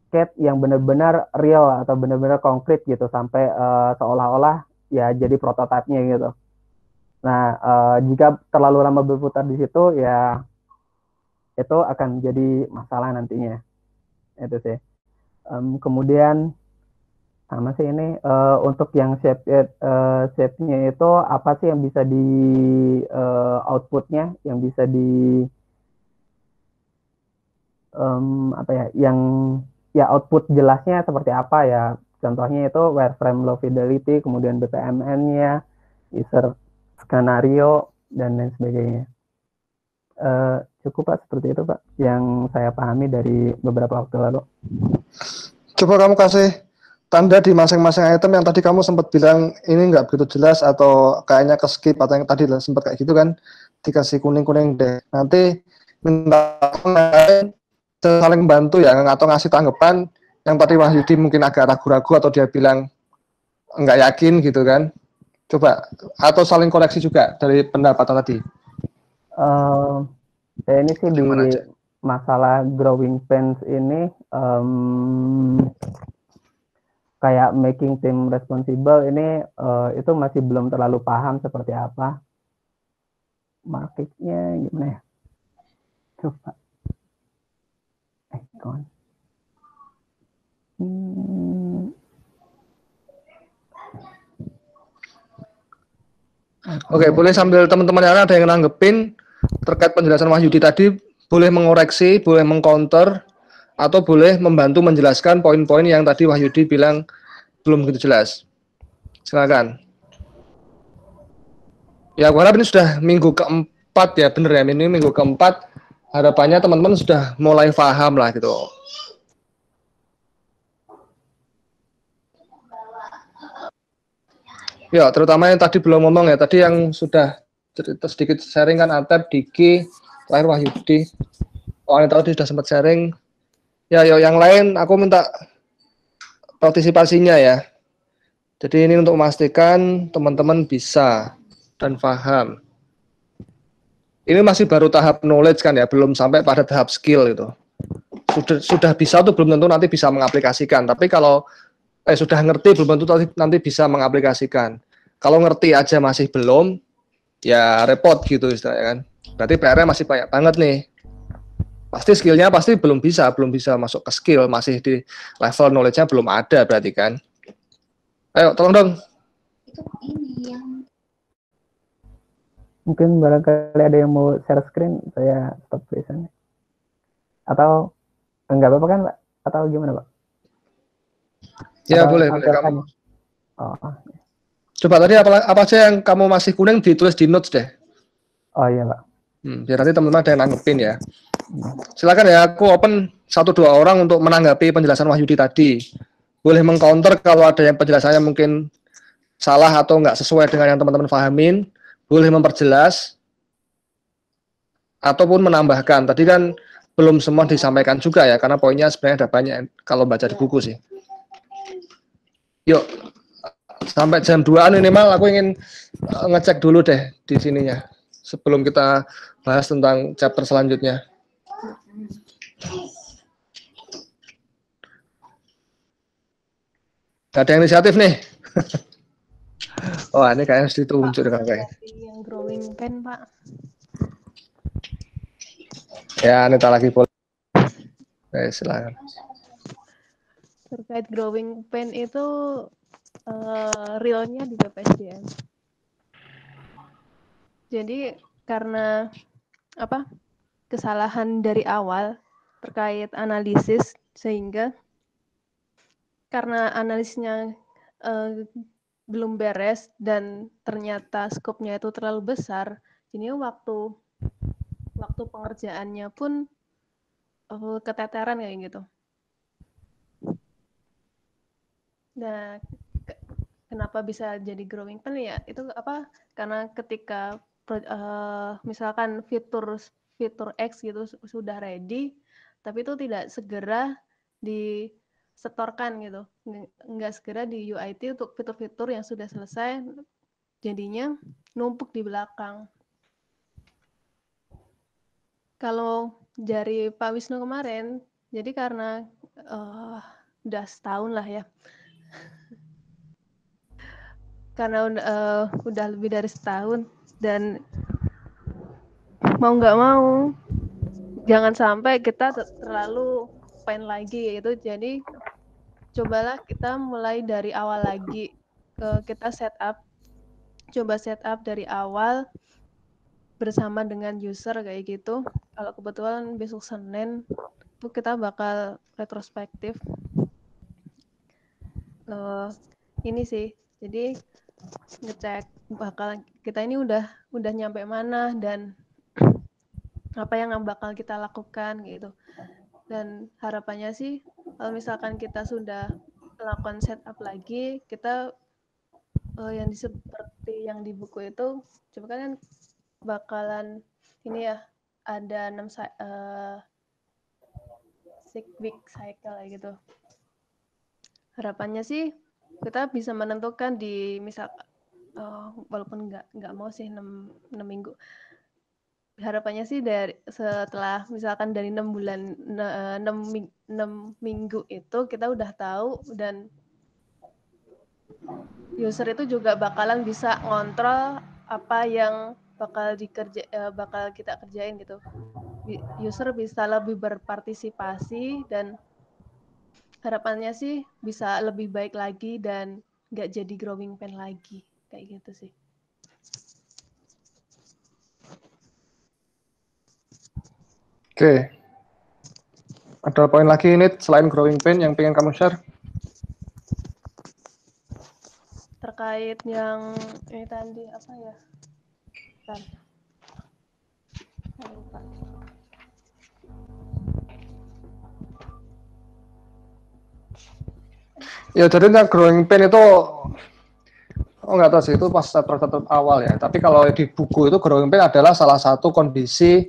sketch yang benar-benar real atau benar-benar konkret gitu sampai seolah-olah ya jadi prototipenya gitu. Nah, jika terlalu lama berputar di situ, ya itu akan jadi masalah nantinya. Itu sih. Kemudian sama sih ini untuk yang shape-nya itu apa sih yang bisa di output-nya, yang bisa di yang ya output jelasnya seperti apa ya. Contohnya itu wireframe low fidelity, kemudian BPMN-nya, user skenario, dan lain sebagainya. Cukup Pak, seperti itu Pak, yang saya pahami dari beberapa waktu lalu. Coba kamu kasih tanda di masing-masing item yang tadi kamu sempat bilang ini nggak begitu jelas atau kayaknya ke skip atau yang tadi sempat kayak gitu kan, dikasih kuning-kuning deh. Nanti minta saling bantu ya, atau ngasih tanggapan yang tadi Wahyudi mungkin agak ragu-ragu atau dia bilang nggak yakin gitu kan. Coba, atau saling koreksi juga dari pendapat tadi. Ini sih di masalah growing pains ini kayak making team responsible ini itu masih belum terlalu paham seperti apa marketnya gimana ya. Coba kawan. Oke, boleh sambil teman-teman yang ada yang nanggepin terkait penjelasan Wahyudi tadi, boleh mengoreksi, boleh mengcounter, atau boleh membantu menjelaskan poin-poin yang tadi Wahyudi bilang belum begitu jelas. Silakan. Ya, aku harap ini sudah minggu keempat ya, bener ya, ini minggu keempat. Harapannya teman-teman sudah mulai paham lah gitu. Ya, terutama yang tadi belum ngomong ya, tadi yang sudah cerita sedikit sharing kan Atep, Diki, terakhir Wahyudi. Oh, yang tadi sudah sempat sharing. Ya, yang lain aku minta partisipasinya ya. Jadi ini untuk memastikan teman-teman bisa dan paham. Ini masih baru tahap knowledge kan ya, belum sampai pada tahap skill itu. Sudah bisa tuh belum tentu nanti bisa mengaplikasikan. Tapi kalau sudah ngerti belum tentu nanti bisa mengaplikasikan. Kalau ngerti aja masih belum, ya repot gitu istilahnya kan. Berarti PR-nya masih banyak banget nih. Pasti skillnya pasti belum bisa masuk ke skill, masih di level knowledge-nya belum ada berarti kan. Ayo tolong dong. Itu ini yang Mungkin barangkali ada yang mau share screen, saya stop tulisannya. Atau enggak apa-apa kan, Pak? Atau gimana, Pak? Ya Atau boleh tampilkan? kamu. Oh, Coba tadi apa aja yang kamu masih kuning ditulis di notes deh. oh iya, Pak. Biar nanti teman-teman ada yang nanggepin ya. Silakan ya, aku open 1-2 orang untuk menanggapi penjelasan Wahyudi tadi. Boleh mengcounter kalau ada yang penjelasannya mungkin salah atau nggak sesuai dengan yang teman-teman pahamin. Boleh memperjelas ataupun menambahkan. Tadi kan belum semua disampaikan juga ya, karena poinnya sebenarnya ada banyak kalau baca di buku sih. Yuk, sampai jam 2 minimal aku ingin ngecek dulu deh di sininya sebelum kita bahas tentang chapter selanjutnya. Gak ada yang inisiatif nih. Oh, ini kayaknya harus ditunjuk dengan kayak. Yang growing pen, Pak. Ya, Anita lagi boleh. Silakan. Terkait growing pen itu realnya di BPSDM. Jadi karena kesalahan dari awal terkait analisis, sehingga karena analisnya belum beres dan ternyata skopnya itu terlalu besar, jadi waktu pengerjaannya pun keteteran kayak gitu. Nah, kenapa bisa jadi growing pain ya? Itu karena ketika misalkan fitur X gitu sudah ready, tapi itu tidak segera disetorkan gitu, nggak segera di UIT untuk fitur-fitur yang sudah selesai, jadinya numpuk di belakang. Kalau dari Pak Wisnu kemarin, jadi karena udah setahun lah ya, karena udah lebih dari setahun, dan mau nggak mau jangan sampai kita terlalu pain lagi gitu. Jadi cobalah kita mulai dari awal lagi, kita coba setup dari awal bersama dengan user kayak gitu. Kalau kebetulan besok Senin itu kita bakal retrospektif. Ini sih, jadi ngecek bakal kita ini udah nyampe mana dan apa yang bakal kita lakukan gitu. Dan harapannya sih kalau misalkan kita sudah melakukan setup lagi, kita yang seperti yang di buku itu coba kan bakalan ini ya, ada 6 week cycle gitu. Harapannya sih kita bisa menentukan di walaupun nggak mau sih 6 minggu. Harapannya sih setelah misalkan dari 6 minggu itu kita udah tahu, dan user itu juga bakalan bisa ngontrol apa yang bakal kita kerjain gitu. User bisa lebih berpartisipasi, dan harapannya sih bisa lebih baik lagi dan nggak jadi growing pain lagi kayak gitu sih. Oke. Ada poin lagi ini selain growing pain yang pengen kamu share? Terkait yang ini tadi apa ya? Bentar. Lupa. Ya, jadi growing pain itu nggak tahu sih, itu pas chapter awal ya. Tapi kalau di buku itu growing pain adalah salah satu kondisi,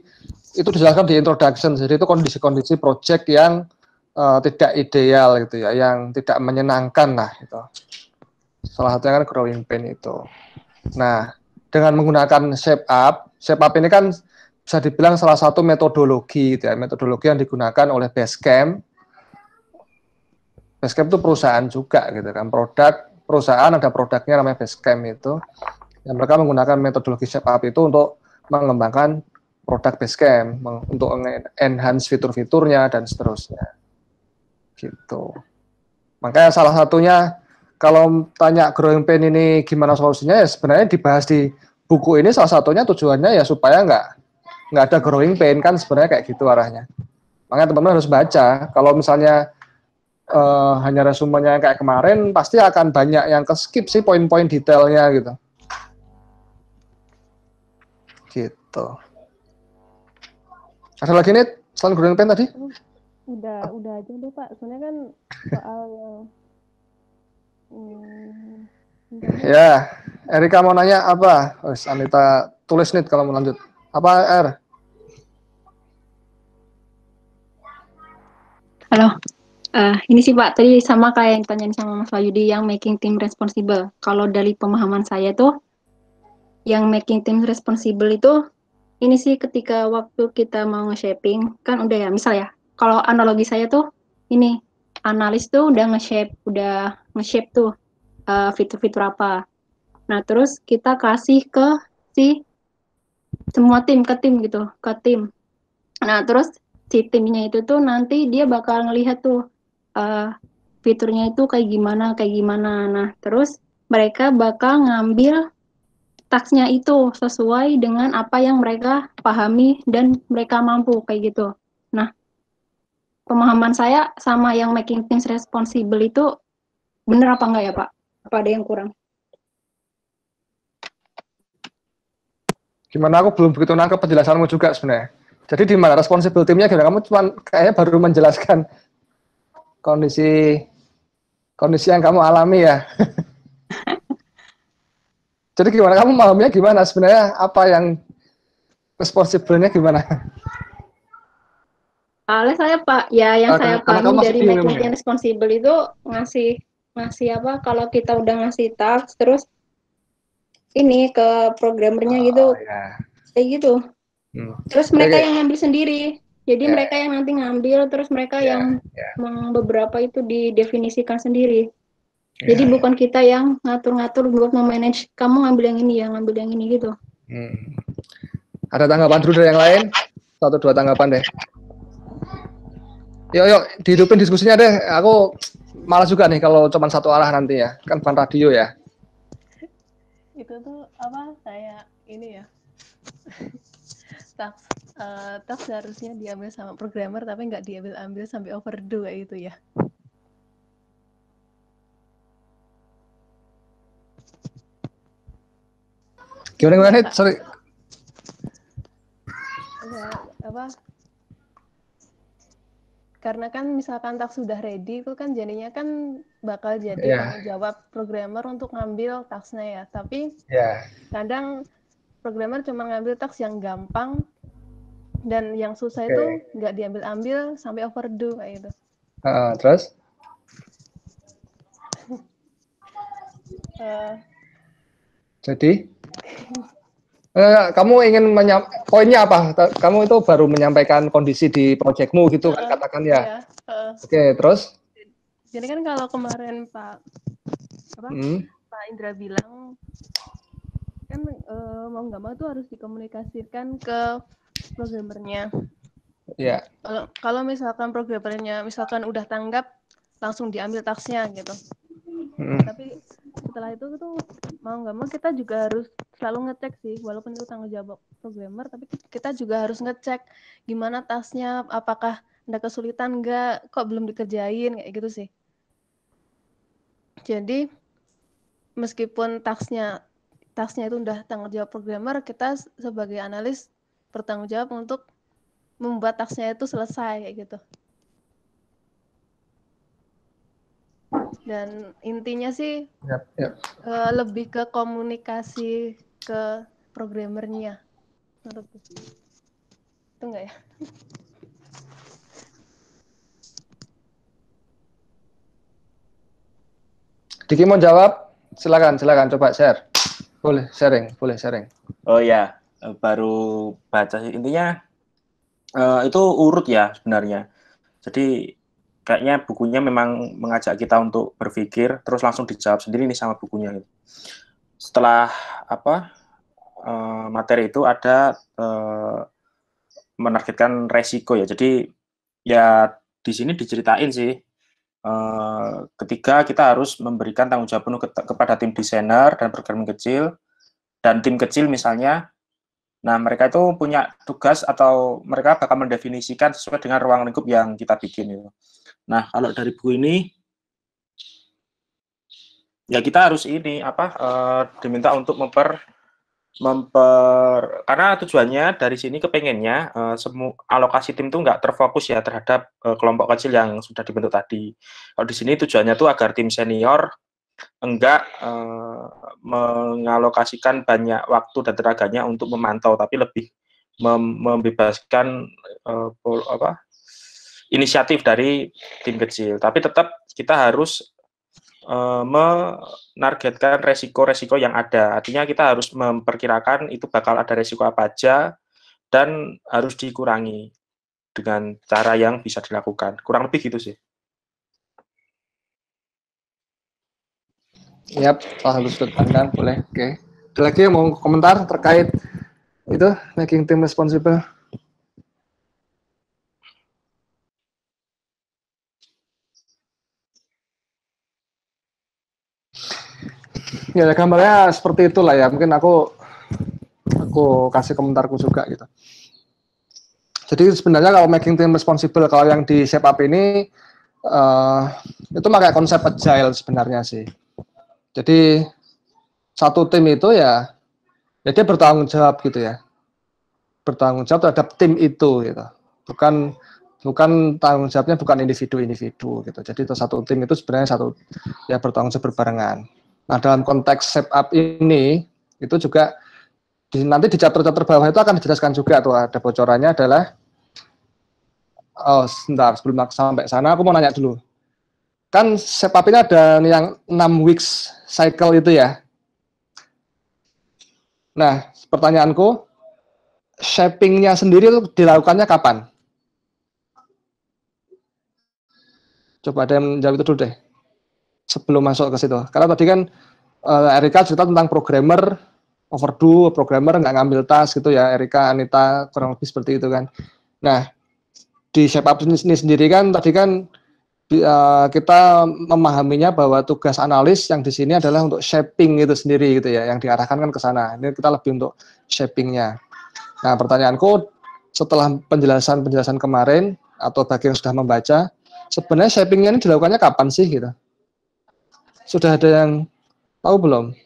itu dijelaskan di introduction. Jadi itu kondisi-kondisi project yang tidak ideal gitu ya, yang tidak menyenangkan lah gitu. Salah satunya kan growing pain itu. Nah, dengan menggunakan shape up ini kan bisa dibilang salah satu metodologi gitu ya, metodologi yang digunakan oleh Basecamp. Basecamp itu perusahaan juga gitu kan, perusahaan ada produknya namanya Basecamp itu. Ya, mereka menggunakan metodologi shape up itu untuk mengembangkan produk Basecamp, untuk enhance fitur-fiturnya dan seterusnya. Gitu. Makanya salah satunya kalau tanya growing pain ini gimana solusinya, ya sebenarnya dibahas di buku ini, salah satunya tujuannya ya supaya nggak ada growing pain, kan sebenarnya kayak gitu arahnya. Makanya teman-teman harus baca. Kalau misalnya hanya resumenya kayak kemarin, pasti akan banyak yang ke-skip sih poin-poin detailnya gitu. Gitu. Ada lagi nih selain growing pain tadi? Udah aja deh Pak. Soalnya kan soal yang Ya, Erika mau nanya apa? Anita tulis nih kalau mau lanjut. Apa R? Halo. Ini sih Pak, tadi sama kayak yang tanyain sama Mas Wahyudi yang making team responsible. Kalau dari pemahaman saya tuh, yang making team responsible itu, ini sih ketika waktu kita mau nge-shaping, kan udah ya, misal ya, kalau analogi saya tuh, ini, analis tuh udah nge-shape tuh fitur-fitur apa. Nah, terus kita kasih ke semua tim, ke tim. Nah, terus si timnya itu tuh nanti dia bakal ngelihat tuh fiturnya itu kayak gimana. Nah, terus mereka bakal ngambil tasknya itu sesuai dengan apa yang mereka pahami dan mereka mampu kayak gitu. Nah, pemahaman saya sama yang making things responsible itu bener apa enggak ya Pak? Apa ada yang kurang? Gimana, aku belum begitu nangkep penjelasanmu juga sebenarnya. Jadi di mana responsible timnya, gimana? Kamu cuma kayaknya baru menjelaskan kondisi yang kamu alami ya. Jadi gimana, kamu pahamnya gimana sebenarnya, apa yang responsible-nya gimana? Soalnya saya Pak, ya yang saya Karena kamu pahami masih dari bingung making ya? things responsible itu ngasih apa, kalau kita udah ngasih task terus ini ke programmernya gitu, Ya. kayak gitu. Terus mereka Oke. yang ngambil sendiri. Jadi Ya. mereka yang nanti ngambil, terus mereka yang beberapa itu didefinisikan sendiri. Jadi bukan kita yang ngatur-ngatur buat memanage, kamu ngambil yang ini ya, ngambil yang ini gitu. Ada tanggapan dulu dari yang lain? 1-2 tanggapan deh. Yuk, dihidupin diskusinya deh. Aku malas juga nih kalau cuma satu arah nanti ya. Kan bukan radio ya. itu tuh apa, kayak ini ya. Task seharusnya diambil sama programmer tapi nggak diambil sampai overdo kayak gitu ya. Gimana? Sorry. Ya, apa? Karena kan misalkan task sudah ready itu kan jadinya kan bakal jadi tanggung jawab programmer untuk ngambil tasknya ya. Tapi kadang programmer cuma ngambil task yang gampang dan yang susah itu nggak diambil sampai overdo kayak gitu. Terus? Jadi? Kamu ingin poinnya apa? Kamu itu baru menyampaikan kondisi di proyekmu gitu kan, katakan ya. Iya, Oke, terus? Jadi kan kalau kemarin Pak Indra bilang kan mau nggak mau tuh harus dikomunikasikan ke programmernya. Iya. Kalau misalkan programmernya misalkan udah tanggap, langsung diambil tasknya gitu. Tapi setelah itu tuh mau nggak mau kita juga harus selalu ngecek sih, walaupun itu tanggung jawab programmer, tapi kita juga harus ngecek gimana tasknya, apakah ada kesulitan nggak, kok belum dikerjain kayak gitu sih. Jadi meskipun tasknya itu udah tanggung jawab programmer, kita sebagai analis bertanggung jawab untuk membuat tasknya itu selesai kayak gitu. Dan intinya sih lebih ke komunikasi ke programmernya. Menurutku. Itu enggak ya? Diki mau jawab? Silakan coba share. Boleh sharing. Oh ya, baru baca sih. Intinya itu urut ya sebenarnya. Jadi kayaknya bukunya memang mengajak kita untuk berpikir, terus langsung dijawab sendiri nih sama bukunya. setelah materi itu ada menargetkan resiko ya. Jadi ya di sini diceritain sih ketika kita harus memberikan tanggung jawab penuh kepada tim desainer dan programming kecil dan tim kecil misalnya. Nah, mereka itu punya tugas atau mereka bakal mendefinisikan sesuai dengan ruang lingkup yang kita bikin itu. Nah, kalau dari buku ini ya kita harus ini diminta untuk karena tujuannya dari sini kepengennya alokasi tim itu nggak terfokus ya terhadap kelompok kecil yang sudah dibentuk tadi. Kalau di sini tujuannya tuh agar tim senior enggak mengalokasikan banyak waktu dan tenaganya untuk memantau, tapi lebih membebaskan inisiatif dari tim kecil. Tapi tetap kita harus menargetkan resiko-resiko yang ada. Artinya kita harus memperkirakan itu bakal ada resiko apa aja dan harus dikurangi dengan cara yang bisa dilakukan. Kurang lebih gitu sih. Yap, paham sudut pandang, boleh. Oke. Ada lagi yang mau komentar terkait itu making team responsible? Ya, gambarnya seperti itulah ya. Mungkin aku kasih komentarku juga gitu. Jadi sebenarnya kalau making team responsible, kalau yang di shape up ini itu pakai konsep agile sebenarnya sih. Jadi satu tim itu ya dia bertanggung jawab gitu ya, bertanggung jawab terhadap tim itu gitu. Bukan tanggung jawabnya bukan individu gitu. Jadi itu satu tim itu sebenarnya bertanggung jawab berbarengan. Nah, dalam konteks shape up ini itu juga nanti di chapter-chapter bawah itu akan dijelaskan juga tuh, ada bocorannya adalah sebentar sebelum sampai sana aku mau nanya dulu. Kan shape up ini ada yang 6 weeks cycle itu ya. Nah, pertanyaanku, shaping-nya sendiri itu dilakukannya kapan? Coba ada yang jawab itu dulu deh, sebelum masuk ke situ. Karena tadi kan Erika cerita tentang programmer, overdo, programmer nggak ngambil tas gitu ya, Erika, Anita, kurang lebih seperti itu kan. Nah, di shape up ini sendiri kan, tadi kan kita memahaminya bahwa tugas analis yang di sini adalah untuk shaping itu sendiri gitu ya, yang diarahkan kan ke sana. Ini kita lebih untuk shapingnya. Nah, pertanyaanku setelah penjelasan kemarin atau bagi yang sudah membaca, sebenarnya shapingnya ini dilakukannya kapan sih gitu? Sudah ada yang tahu belum?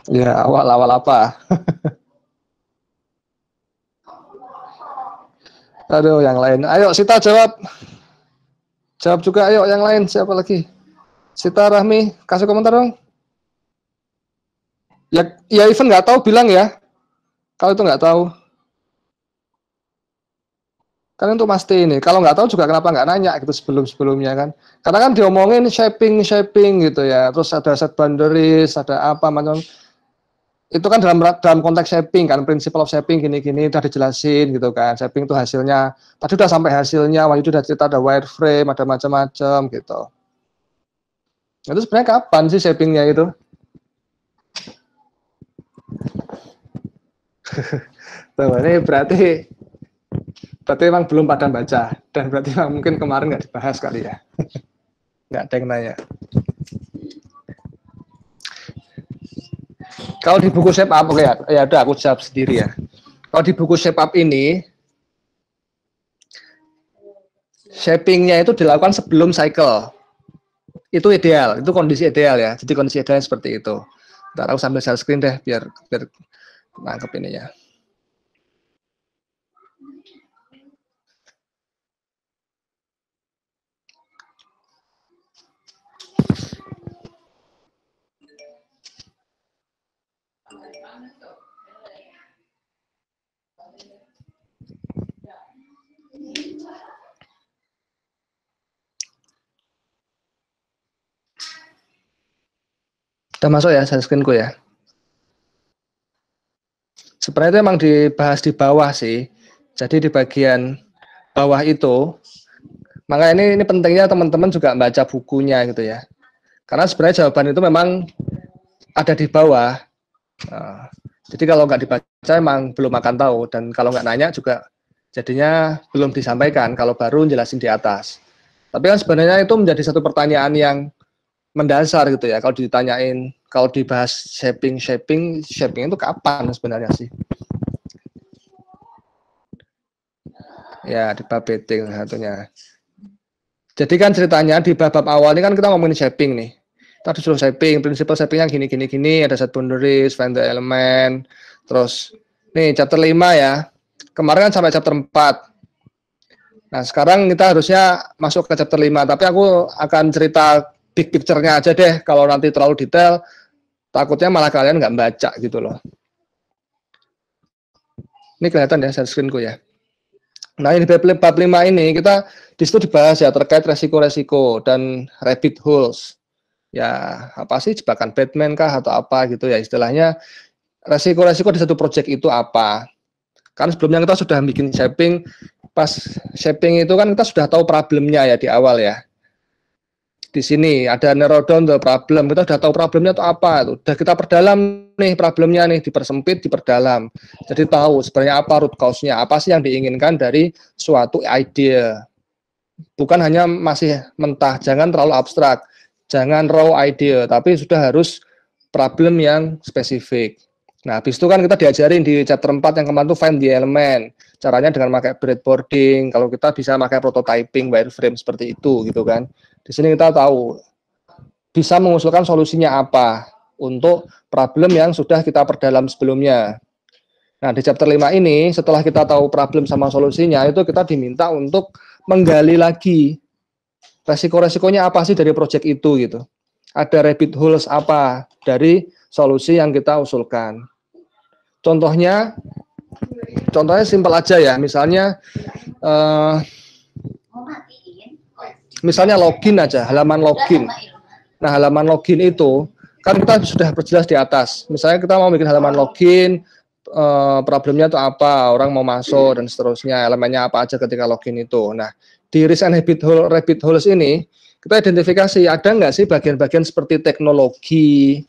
Ya, awal-awal apa? Aduh, yang lain. Ayo, Sita jawab. Jawab juga, ayo yang lain. Siapa lagi? Sita, Rahmi, kasih komentar dong. Ya even nggak tahu bilang ya. Kalau itu nggak tahu. Kan untuk pasti ini. Kalau nggak tahu juga kenapa nggak nanya gitu sebelum-sebelumnya kan. Karena kan diomongin shaping gitu ya. Terus ada set boundaries, ada apa macam. Itu kan dalam konteks shaping kan, principle of shaping gini-gini udah dijelasin gitu kan. Shaping itu hasilnya, tadi udah sampai hasilnya, waktu itu udah cerita ada wireframe, ada macam-macam gitu. Itu sebenarnya kapan sih shapingnya itu? Tuh, ini berarti memang belum pada baca dan berarti mungkin kemarin nggak dibahas kali ya. Nggak ada yang nanya. Kalau di buku shape up, oke ya udah aku jawab sendiri ya. Kalau di buku shape up ini, shapingnya itu dilakukan sebelum cycle. Itu ideal, itu kondisi ideal ya. Jadi kondisi idealnya seperti itu. Ntar aku sambil share screen deh biar nangkep ini ya. Udah masuk ya share screen-ku ya. sebenarnya itu emang dibahas di bawah sih. Jadi di bagian bawah itu, maka ini pentingnya teman-teman juga baca bukunya gitu ya. Karena sebenarnya jawaban itu memang ada di bawah. Nah, jadi kalau nggak dibaca emang belum akan tahu, dan kalau nggak nanya juga jadinya belum disampaikan kalau baru jelasin di atas. Tapi kan sebenarnya itu menjadi satu pertanyaan yang mendasar gitu ya. Kalau ditanyain, kalau dibahas shaping itu kapan sebenarnya sih? Ya, di bab BT satunya. Jadi kan ceritanya di bab awal ini kan kita ngomongin shaping nih. Kita disuruh shaping, prinsipal shapingnya gini, ada set boundaries, find the element, terus nih chapter 5 ya. Kemarin kan sampai chapter 4. Nah, sekarang kita harusnya masuk ke chapter 5, tapi aku akan cerita big picture-nya aja deh. Kalau nanti terlalu detail, takutnya malah kalian nggak baca gitu loh. Ini kelihatan ya share screen-ku ya. Nah, ini bab 5 ini kita di situ dibahas ya terkait resiko-resiko dan rabbit holes. Ya, apa sih jebakan Batman kah atau apa gitu ya istilahnya. Resiko-resiko di satu project itu apa? Kan sebelumnya kita sudah bikin shaping, pas shaping itu kan kita sudah tahu problemnya ya di awal ya. Di sini ada narrow down the problem, kita sudah tahu problemnya itu apa, itu udah kita perdalam nih problemnya nih, dipersempit, diperdalam. Jadi tahu sebenarnya apa root cause-nya, apa sih yang diinginkan dari suatu ide. Bukan hanya masih mentah, jangan terlalu abstrak, jangan raw ide, tapi sudah harus problem yang spesifik. Nah, habis itu kan kita diajarin di chapter 4 yang kemarin itu find the element. Caranya dengan pakai breadboarding, kalau kita bisa pakai prototyping, wireframe seperti itu gitu kan. Di sini kita tahu bisa mengusulkan solusinya apa untuk problem yang sudah kita perdalam sebelumnya. Nah, di chapter 5 ini setelah kita tahu problem sama solusinya, itu kita diminta untuk menggali lagi resiko-resikonya apa sih dari project itu gitu. Ada rabbit holes apa dari solusi yang kita usulkan. Contohnya simpel aja ya, misalnya login aja, halaman login. Nah, halaman login itu kan kita sudah perjelas di atas. Misalnya kita mau bikin halaman login, problemnya itu apa, orang mau masuk dan seterusnya, elemennya apa aja ketika login itu. Nah, di risk and rabbit holes ini kita identifikasi ada nggak sih bagian-bagian seperti teknologi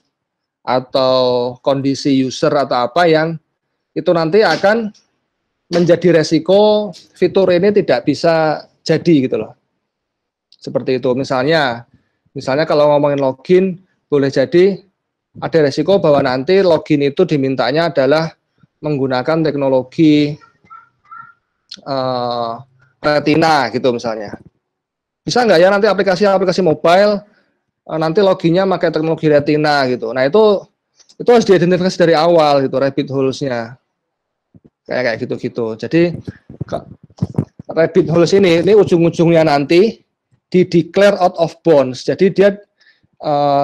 atau kondisi user atau apa yang itu nanti akan menjadi resiko fitur ini tidak bisa jadi gitu loh. Seperti itu. Misalnya kalau ngomongin login, boleh jadi ada resiko bahwa nanti login itu dimintanya adalah menggunakan teknologi retina gitu misalnya. Bisa nggak ya nanti aplikasi mobile nanti loginnya pakai teknologi retina gitu. Nah, itu harus diidentifikasi dari awal gitu, rabbit holes-nya. Kayak gitu-gitu. Jadi rabbit holes ini ujung-ujungnya nanti di declare out of bounds. Jadi dia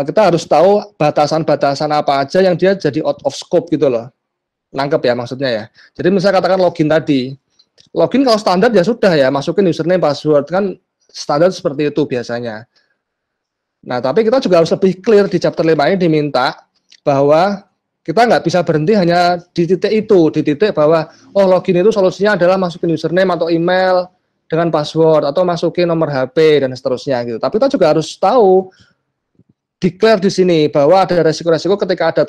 kita harus tahu batasan-batasan apa aja yang dia jadi out of scope gitu loh. Nangkep ya maksudnya ya. Jadi misalnya katakan login tadi. Login kalau standar ya sudah ya, masukin username, password, kan standar seperti itu biasanya. Nah, tapi kita juga harus lebih clear di chapter 5 ini diminta bahwa kita nggak bisa berhenti hanya di titik itu, di titik bahwa login itu solusinya adalah masukin username atau email dengan password atau masukin nomor HP dan seterusnya gitu. Tapi kita juga harus tahu declare di sini bahwa ada resiko-resiko ketika ada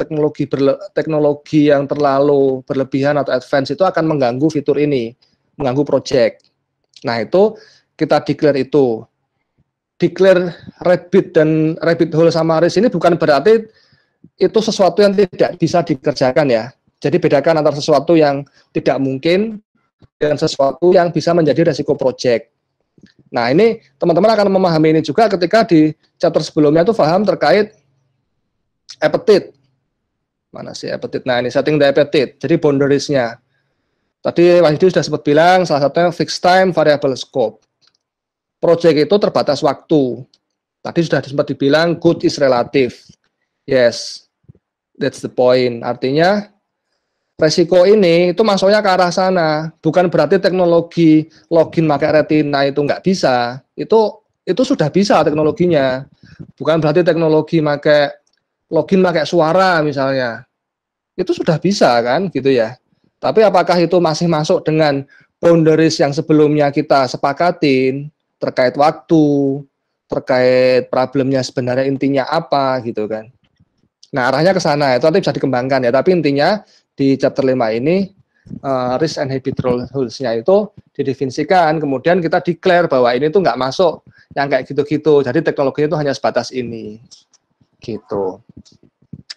teknologi yang terlalu berlebihan atau advance itu akan mengganggu fitur ini, mengganggu project. Nah, itu kita declare itu. Declare rabbit hole sama risk ini bukan berarti itu sesuatu yang tidak bisa dikerjakan ya. Jadi bedakan antara sesuatu yang tidak mungkin dan sesuatu yang bisa menjadi resiko project. Nah, ini teman-teman akan memahami ini juga ketika di chapter sebelumnya itu paham terkait appetite. Mana sih appetite? Nah, ini setting the appetite. Jadi boundaries-nya. Tadi Wahyudi sudah sempat bilang salah satunya fixed time, variable scope. Project itu terbatas waktu. Tadi sudah sempat dibilang good is relative. Yes, that's the point. Artinya resiko ini itu masuknya ke arah sana. Bukan berarti teknologi login pakai retina itu nggak bisa. Itu sudah bisa teknologinya. Bukan berarti teknologi pakai login pakai suara misalnya. Itu sudah bisa kan gitu ya. Tapi apakah itu masih masuk dengan boundaries yang sebelumnya kita sepakatin terkait waktu, terkait problemnya sebenarnya intinya apa gitu kan. Nah, arahnya ke sana, itu nanti bisa dikembangkan ya. Tapi intinya di chapter 5 ini risk and habit rules-nya itu didefinisikan, kemudian kita declare bahwa ini tuh nggak masuk yang kayak gitu-gitu. Jadi teknologinya itu hanya sebatas ini. Gitu.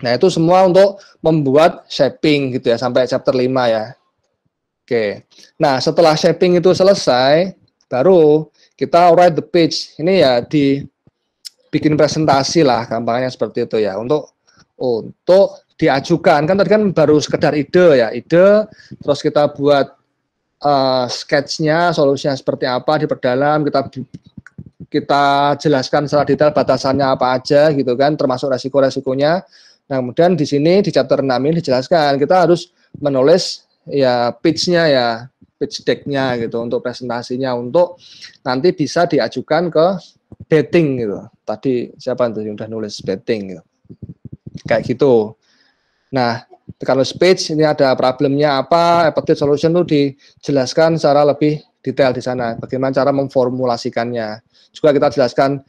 Nah, itu semua untuk membuat shaping gitu ya, sampai chapter 5 ya. Oke. Nah, setelah shaping itu selesai, baru kita write the page. Ini ya dibikin presentasi lah, gampangnya seperti itu ya. Untuk diajukan, kan tadi kan baru sekedar ide ya, ide, terus kita buat sketch-nya, solusinya seperti apa, diperdalam, kita jelaskan secara detail batasannya apa aja gitu kan, termasuk resiko-resikonya. Nah, kemudian di sini di chapter 6 ini dijelaskan kita harus menulis ya pitch-nya ya, pitch deck-nya gitu untuk presentasinya, untuk nanti bisa diajukan ke betting gitu. Tadi siapa yang udah nulis betting gitu. Kayak gitu. Nah, kalau speech ini ada problemnya apa, effective solution itu dijelaskan secara lebih detail di sana. Bagaimana cara memformulasikannya. Juga kita jelaskan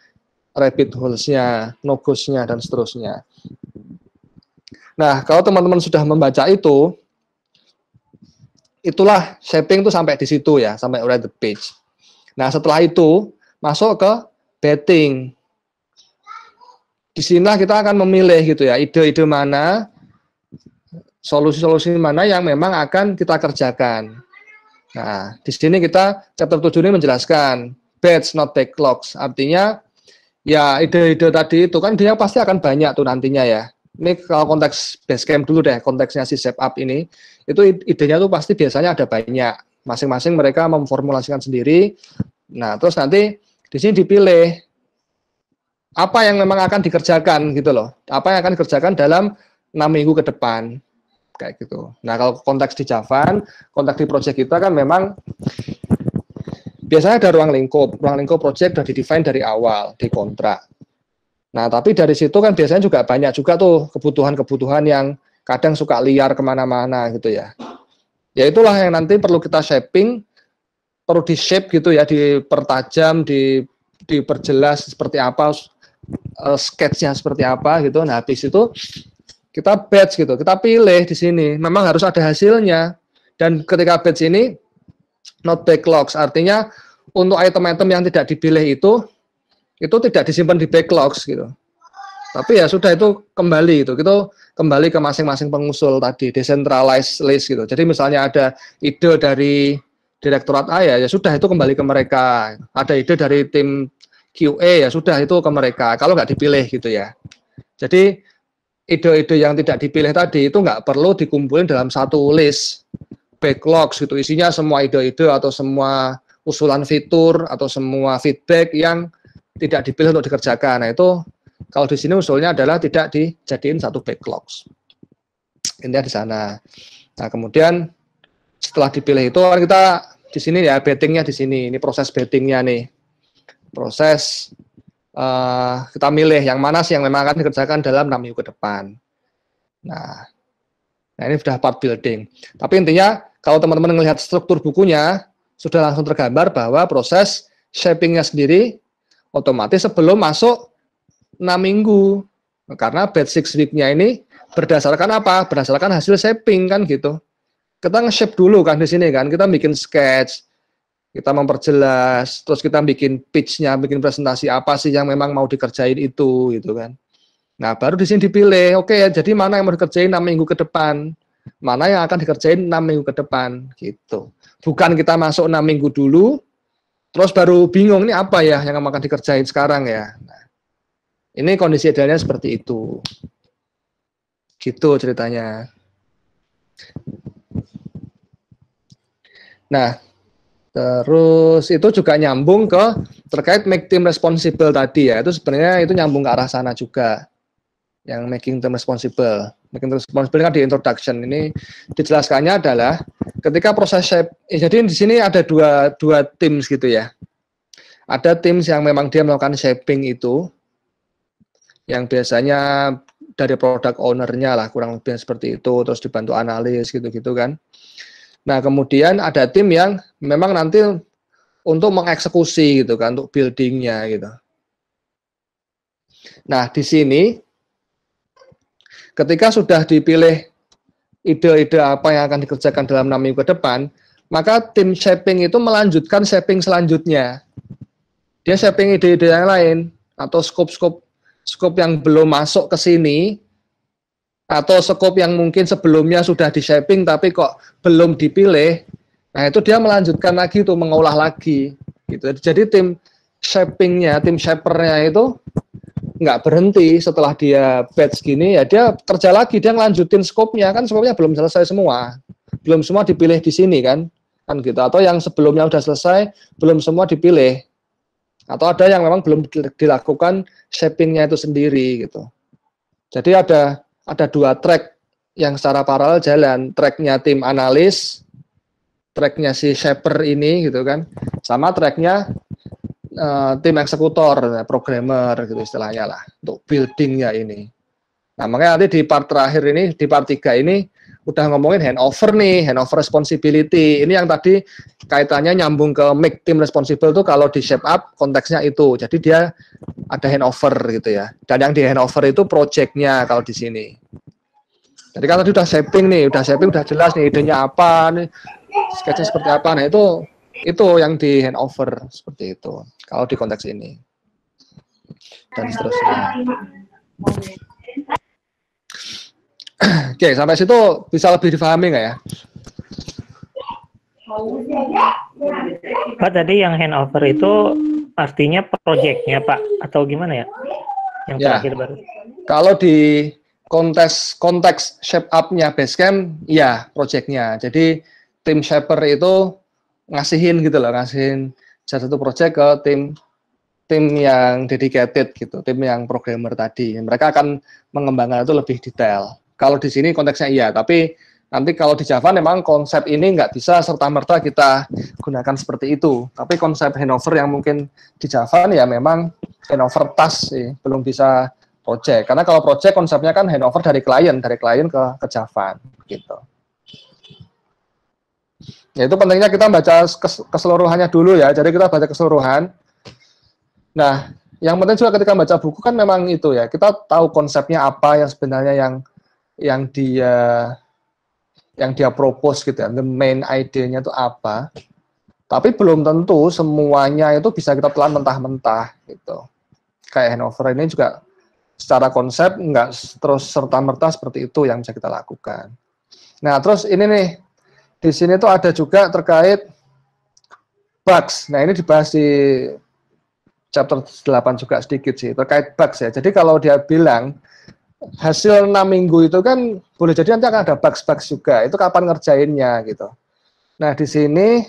rabbit holes-nya, no-goes-nya, dan seterusnya. Nah, kalau teman-teman sudah membaca itu, itulah shaping itu sampai di situ ya, sampai write the page. Nah, setelah itu masuk ke betting. Di sinilah kita akan memilih gitu ya, ide-ide mana, solusi-solusi mana yang memang akan kita kerjakan. Nah, di sini kita chapter 7 ini menjelaskan batch not backlogs. Artinya ya ide-ide tadi itu kan dia pasti akan banyak tuh nantinya ya. Ini kalau konteks Basecamp dulu deh, konteksnya si Shape Up ini, itu idenya tuh pasti biasanya ada banyak. Masing-masing mereka memformulasikan sendiri. Nah, terus nanti di sini dipilih apa yang memang akan dikerjakan gitu loh. Apa yang akan dikerjakan dalam 6 minggu ke depan. Kayak gitu. Nah, kalau konteks di Javan, konteks di project kita kan memang biasanya ada ruang lingkup. Ruang lingkup project sudah di-define dari awal, di kontrak. Nah, tapi dari situ kan biasanya juga banyak juga tuh kebutuhan-kebutuhan yang kadang suka liar kemana-mana gitu ya. Ya itulah yang nanti perlu kita shaping, perlu di-shape gitu ya, dipertajam, diperjelas seperti apa, sketch-nya seperti apa gitu. Nah, habis itu kita batch gitu, kita pilih di sini. Memang harus ada hasilnya. Dan ketika batch ini not backlogs, artinya untuk item-item yang tidak dipilih itu tidak disimpan di backlogs gitu. Tapi ya sudah, itu kembali gitu. Itu kembali ke masing-masing pengusul tadi, decentralized list gitu. Jadi misalnya ada ide dari Direktorat A ya sudah, itu kembali ke mereka. Ada ide dari tim QA ya sudah, itu ke mereka. Kalau nggak dipilih gitu ya. Jadi ide-ide yang tidak dipilih tadi itu nggak perlu dikumpulin dalam satu list backlogs gitu. Isinya semua ide-ide atau semua usulan fitur atau semua feedback yang tidak dipilih untuk dikerjakan. Nah, itu kalau di sini usulnya adalah tidak dijadiin satu backlogs. Intinya di sana. Nah, kemudian setelah dipilih itu kan kita di sini ya, bettingnya di sini. Ini proses bettingnya nih. Proses kita milih yang mana sih yang memang akan dikerjakan dalam 6 minggu ke depan. Nah, ini sudah part building. Tapi intinya kalau teman-teman melihat struktur bukunya, sudah langsung tergambar bahwa proses shapingnya sendiri otomatis sebelum masuk 6 minggu. Karena batch 6 week-nya ini berdasarkan apa? Berdasarkan hasil shaping kan gitu. Kita nge-shape dulu kan di sini kan, kita bikin sketch, kita memperjelas, terus kita bikin pitch-nya, bikin presentasi apa sih yang memang mau dikerjain itu gitu kan. Nah, baru di sini dipilih, oke ya, jadi mana yang mau dikerjain 6 minggu ke depan, mana yang akan dikerjain 6 minggu ke depan gitu. Bukan kita masuk 6 minggu dulu, terus baru bingung ini apa ya yang akan dikerjain sekarang ya. Nah, ini kondisi idealnya seperti itu. Gitu ceritanya. Nah, terus itu juga nyambung ke terkait make team responsible tadi ya. Itu sebenarnya itu nyambung ke arah sana juga. Yang making team responsible. Making team responsible kan di introduction ini dijelaskannya adalah ketika proses shape. Jadi di sini ada dua teams gitu ya. Ada teams yang memang dia melakukan shaping itu, yang biasanya dari product owner-nya lah, kurang lebih seperti itu, terus dibantu analis gitu-gitu kan. Nah, kemudian ada tim yang memang nanti untuk mengeksekusi gitu kan, untuk building-nya gitu. Nah, di sini ketika sudah dipilih ide-ide apa yang akan dikerjakan dalam 6 minggu ke depan, maka tim shaping itu melanjutkan shaping selanjutnya. Dia shaping ide-ide yang lain, atau scope yang belum masuk ke sini, atau scope yang mungkin sebelumnya sudah di shaping tapi kok belum dipilih. Nah, itu dia melanjutkan lagi tuh, mengolah lagi gitu. Jadi tim shapingnya, tim shapernya itu nggak berhenti setelah dia batch gini, ya dia kerja lagi, dia ngelanjutin scope-nya, kan scope-nya belum selesai semua, belum semua dipilih di sini kan gitu. Atau yang sebelumnya udah selesai belum semua dipilih, atau ada yang memang belum dilakukan shaping-nya itu sendiri gitu. Jadi ada 2 track yang secara paralel jalan, track-nya tim analis, track-nya si shaper ini gitu kan, sama track-nya tim eksekutor, programmer gitu istilahnya lah, untuk buildingnya ini. Nah, makanya nanti di part terakhir ini, di part 3 ini udah ngomongin handover nih, handover responsibility. Ini yang tadi kaitannya nyambung ke make team responsible tuh kalau di shape up konteksnya itu. Jadi dia ada handover gitu ya. Dan yang di handover itu project-nya kalau di sini. Jadi kan tadi udah shaping nih, udah jelas nih idenya apa nih, sketch-nya seperti apa. Nah, itu yang di handover seperti itu kalau di konteks ini dan seterusnya. Oke, sampai situ bisa lebih difahami nggak ya? Pak, tadi yang handover itu artinya project-nya Pak atau gimana ya? Yang terakhir baru. Kalau di konteks shape up-nya Basecamp, ya project-nya. Jadi tim shaper itu ngasihin gitu loh, ngasihin satu project ke tim yang dedicated gitu, tim yang programmer tadi. Mereka akan mengembangkan itu lebih detail. Kalau di sini konteksnya iya, tapi nanti kalau di Java memang konsep ini nggak bisa serta-merta kita gunakan seperti itu. Tapi konsep handover yang mungkin di Java ya memang handover task sih, belum bisa project. Karena kalau project konsepnya kan handover dari klien ke Java gitu. Ya, itu pentingnya kita baca keseluruhannya dulu ya. Jadi kita baca keseluruhan. Nah, yang penting juga ketika baca buku kan memang itu ya. Kita tahu konsepnya apa yang sebenarnya yang dia propose gitu ya. The main idenya itu apa. Tapi belum tentu semuanya itu bisa kita telan mentah-mentah gitu. Kayak handover ini juga secara konsep nggak terus serta-merta seperti itu yang bisa kita lakukan. Nah, terus ini nih. Di sini tuh ada juga terkait bugs. Nah, ini dibahas di chapter 8 juga sedikit sih, terkait bugs ya. Jadi kalau dia bilang hasil 6 minggu itu kan boleh jadi nanti akan ada bugs-bugs juga. Itu kapan ngerjainnya gitu. Nah, di sini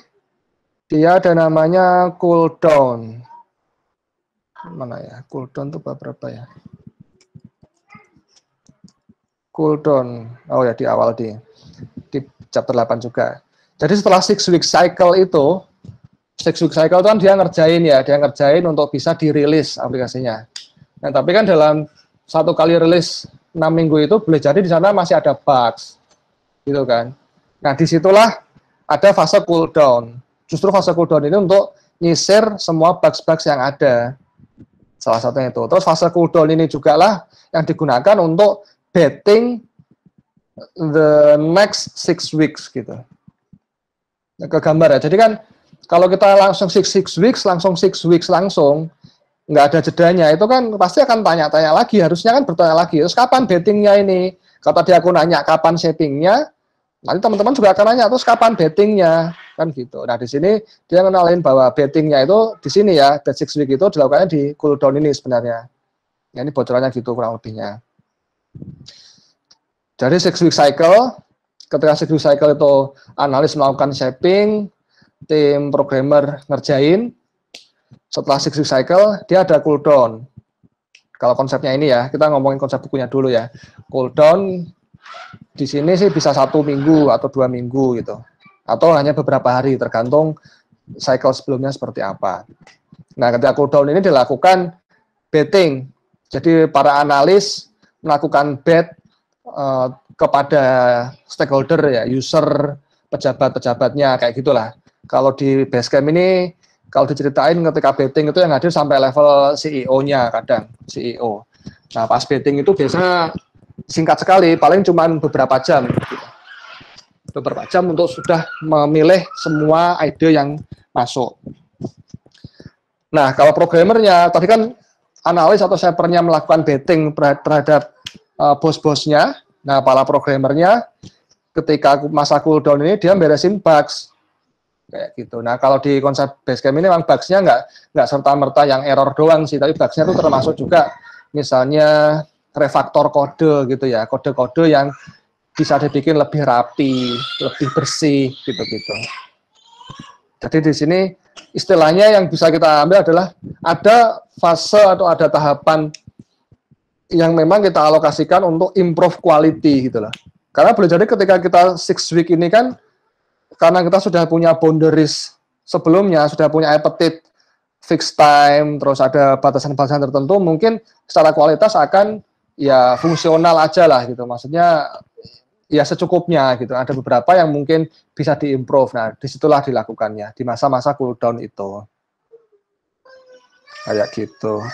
dia ada namanya cooldown. Mana ya? Cooldown itu berapa ya? Cooldown. Oh ya, di awal di chapter 8 juga. Jadi setelah 6 week cycle itu, 6 week cycle itu kan dia ngerjain untuk bisa dirilis aplikasinya. Nah, tapi kan dalam satu kali rilis 6 minggu itu boleh jadi di sana masih ada bugs, gitu kan. Nah, disitulah ada fase cooldown. Justru fase cooldown ini untuk nyisir semua bugs-bugs yang ada. Salah satunya itu. Terus fase cooldown ini juga lah yang digunakan untuk betting the next 6 weeks gitu. Ke gambar ya. Jadi kan kalau kita langsung 6 weeks langsung nggak ada jedanya, itu kan pasti akan tanya-tanya lagi, harusnya kan bertanya lagi, terus kapan bettingnya ini? Kata dia aku nanya kapan shapingnya, nanti teman-teman juga akan nanya terus kapan bettingnya, kan gitu. Nah, di sini dia kenalin bahwa bettingnya itu di sini ya, bet 6 week itu dilakukannya di cooldown ini sebenarnya. Ya, ini bocorannya gitu kurang lebihnya. Jadi 6 week cycle, ketika 6 week cycle itu analis melakukan shaping, tim programmer ngerjain, setelah 6 week cycle, dia ada cooldown. Kalau konsepnya ini ya, kita ngomongin konsep bukunya dulu ya. Cooldown di sini sih bisa 1 minggu atau 2 minggu gitu. Atau hanya beberapa hari, tergantung cycle sebelumnya seperti apa. Nah, ketika cooldown ini dilakukan betting. Jadi para analis melakukan bet kepada stakeholder ya, user, pejabat-pejabatnya kayak gitulah. Kalau di Basecamp ini kalau diceritain ketika betting itu yang hadir sampai level CEO-nya kadang, CEO. Nah, pas betting itu biasanya singkat sekali, paling cuma beberapa jam. Beberapa jam untuk sudah memilih semua ide yang masuk. Nah, kalau programmernya, tadi kan analis atau shapernya melakukan betting terhadap bos-bosnya. Nah, para programmernya ketika masa cooldown ini dia beresin bugs. Kayak gitu. Nah, kalau di konsep Basecamp ini memang bugs-nya nggak serta-merta yang error doang sih, tapi bugs-nya itu termasuk juga misalnya refaktor kode gitu ya, kode-kode yang bisa dibikin lebih rapi, lebih bersih gitu-gitu. Jadi di sini istilahnya yang bisa kita ambil adalah ada fase atau ada tahapan yang memang kita alokasikan untuk improve quality gitu lah. Karena boleh jadi ketika kita 6 week ini kan karena kita sudah punya boundaries sebelumnya, sudah punya appetite, fixed time, terus ada batasan-batasan tertentu, mungkin secara kualitas akan ya fungsional aja lah gitu. Maksudnya ya secukupnya gitu. Ada beberapa yang mungkin bisa diimprove. Nah, disitulah dilakukannya di masa-masa cooldown itu. Kayak gitu.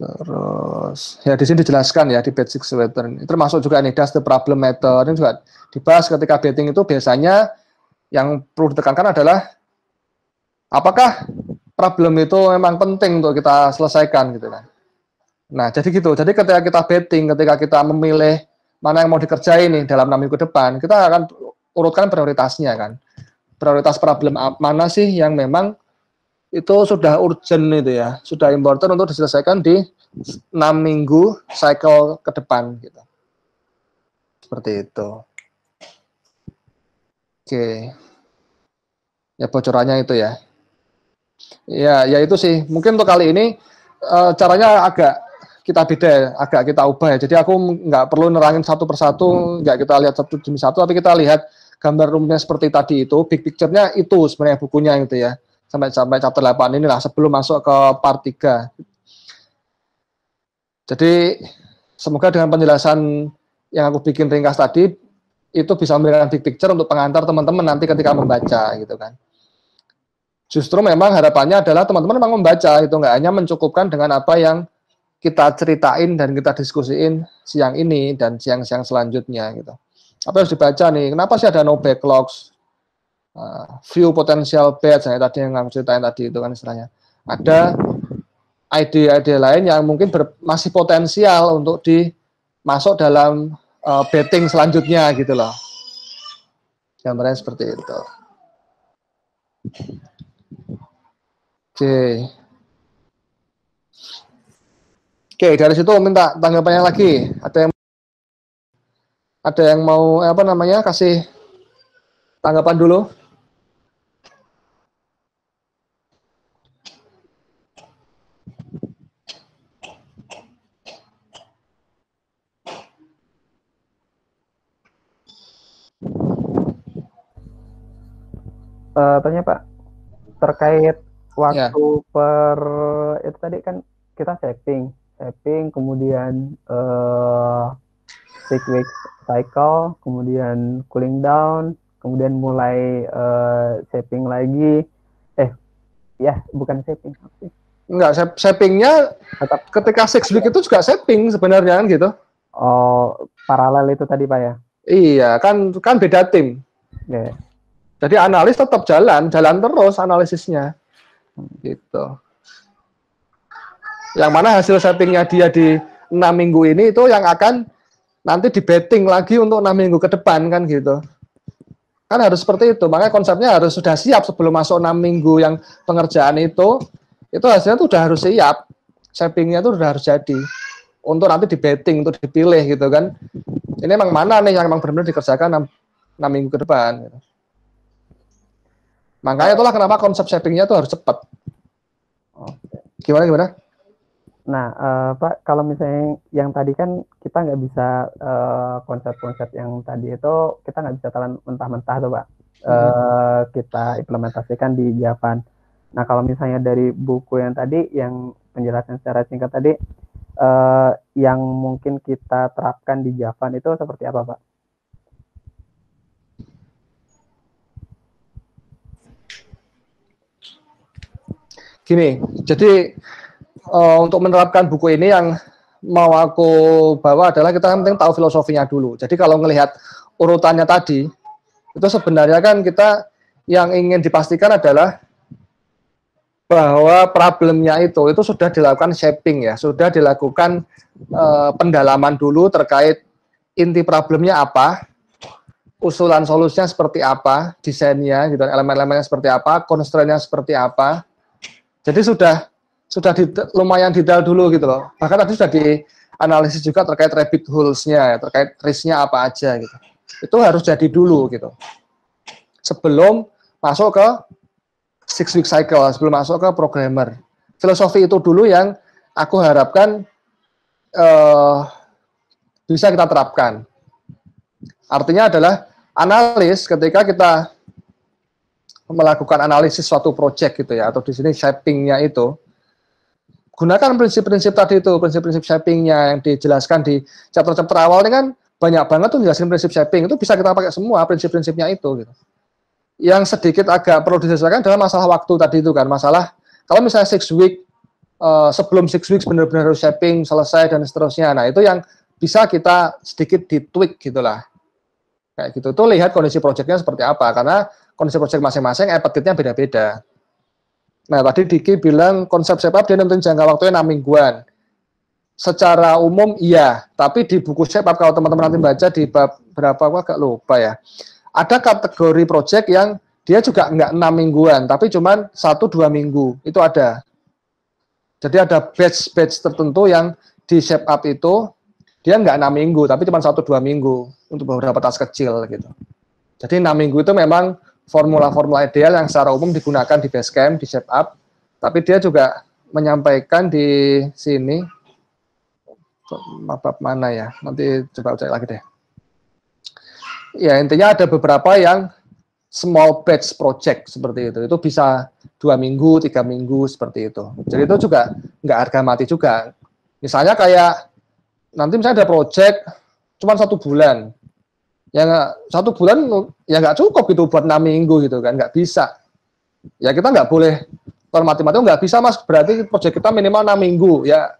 Terus ya di sini dijelaskan ya di batch 6 pattern. Termasuk juga ini that's the problem method. Ini juga dibahas ketika betting itu biasanya yang perlu ditekankan adalah apakah problem itu memang penting untuk kita selesaikan gitu kan. Nah, jadi gitu. Jadi ketika kita betting, ketika kita memilih mana yang mau dikerjain nih dalam 6 minggu depan, kita akan urutkan prioritasnya kan. Prioritas problem mana sih yang memang itu sudah urgent itu ya, sudah important untuk diselesaikan di 6 minggu cycle ke depan gitu. Seperti itu. Oke. Ya bocorannya itu ya. Ya itu sih. Mungkin untuk kali ini caranya agak kita beda, agak kita ubah ya. Jadi aku nggak perlu nerangin satu persatu, nggak kita lihat satu demi satu, tapi kita lihat gambar umumnya seperti tadi itu, big picture-nya itu sebenarnya bukunya gitu ya. Sampai chapter 8 inilah sebelum masuk ke part 3. Jadi semoga dengan penjelasan yang aku bikin ringkas tadi itu bisa memberikan big picture untuk pengantar teman-teman nanti ketika membaca gitu kan. Justru memang harapannya adalah teman-teman memang membaca itu nggak hanya mencukupkan dengan apa yang kita ceritain dan kita diskusiin siang ini dan siang-siang selanjutnya gitu. Apa yang harus dibaca nih? Kenapa sih ada no backlogs? View potential bets yang tadi yang aku ceritain tadi itu kan istilahnya. Ada ide-ide lain yang mungkin masih potensial untuk dimasuk dalam betting selanjutnya gitu loh. Gambarnya seperti itu. Oke, dari situ minta tanggapannya lagi. Ada yang mau kasih tanggapan dulu? Tanya Pak, terkait waktu per itu tadi kan kita shaping kemudian 6 weeks cycle, kemudian cooling down, kemudian mulai shaping lagi. Bukan shaping. Enggak, shapingnya tetap ketika 6 week itu juga shaping sebenarnya kan gitu. Oh, paralel itu tadi Pak ya? Iya, kan beda tim. Yeah. Jadi analis tetap jalan terus analisisnya. Gitu. Yang mana hasil shapingnya dia di 6 minggu ini itu yang akan nanti di betting lagi untuk 6 minggu ke depan kan gitu. Kan harus seperti itu. Makanya konsepnya harus sudah siap sebelum masuk 6 minggu yang pengerjaan itu hasilnya tuh udah harus siap. Shapingnya tuh udah harus jadi. Untuk nanti di betting, untuk dipilih gitu kan. Ini emang mana nih yang emang benar-benar dikerjakan 6 minggu ke depan gitu. Makanya itulah kenapa konsep shapingnya tuh harus cepat. Gimana? Nah, Pak, kalau misalnya yang tadi kan kita nggak bisa konsep-konsep yang tadi itu kita nggak bisa telan mentah-mentah tuh Pak. Kita implementasikan di Javan. Nah, kalau misalnya dari buku yang tadi yang penjelasan secara singkat tadi, yang mungkin kita terapkan di Javan itu seperti apa, Pak? Gini, jadi untuk menerapkan buku ini yang mau aku bawa adalah kita penting tahu filosofinya dulu. Jadi kalau melihat urutannya tadi, itu sebenarnya kan kita yang ingin dipastikan adalah bahwa problemnya itu sudah dilakukan shaping ya, sudah dilakukan pendalaman dulu terkait inti problemnya apa, usulan solusinya seperti apa, desainnya, gitu, elemen-elemennya seperti apa, constraint-nya seperti apa. Jadi sudah lumayan detail dulu gitu loh. Bahkan tadi sudah dianalisis juga terkait rabbit holes-nya, terkait risk-nya apa aja gitu. Itu harus jadi dulu gitu. Sebelum masuk ke 6-week cycle, sebelum masuk ke programmer. Filosofi itu dulu yang aku harapkan bisa kita terapkan. Artinya adalah analis ketika kita melakukan analisis suatu project gitu ya, atau di sini shaping-nya itu, gunakan prinsip-prinsip tadi itu, prinsip-prinsip shaping-nya yang dijelaskan di chapter-chapter awal ini kan banyak banget tuh jelasin prinsip shaping, itu bisa kita pakai semua prinsip-prinsipnya itu gitu. Yang sedikit agak perlu disesuaikan adalah masalah waktu tadi itu kan, masalah kalau misalnya 6 week, sebelum 6 weeks benar-benar harus shaping, selesai dan seterusnya, nah itu yang bisa kita sedikit ditweak gitulah. Kayak gitu, tuh lihat kondisi projectnya seperti apa, karena kondisi project masing-masing appetite-nya beda-beda. Nah, tadi Diki bilang konsep shape-up dia nentuin jangka waktunya 6 mingguan. Secara umum iya, tapi di buku shape-up kalau teman-teman nanti baca di bab berapa, aku agak lupa ya. Ada kategori project yang dia juga nggak 6 mingguan, tapi cuman 1-2 minggu, itu ada. Jadi ada batch-batch tertentu yang di shape-up itu, dia nggak 6 minggu, tapi cuma 1-2 minggu untuk beberapa tas kecil gitu. Jadi 6 minggu itu memang formula-formula ideal yang secara umum digunakan di Basecamp, di Shape-up, tapi dia juga menyampaikan di sini, bab mana ya, nanti coba cek lagi deh. Ya intinya ada beberapa yang small batch project seperti itu bisa 2 minggu, 3 minggu seperti itu. Jadi itu juga nggak harga mati juga. Misalnya kayak nanti misalnya ada project cuma 1 bulan, ya 1 bulan ya nggak cukup gitu buat 6 minggu gitu kan, nggak bisa. Ya kita nggak boleh mati-mati nggak bisa mas, berarti project kita minimal 6 minggu ya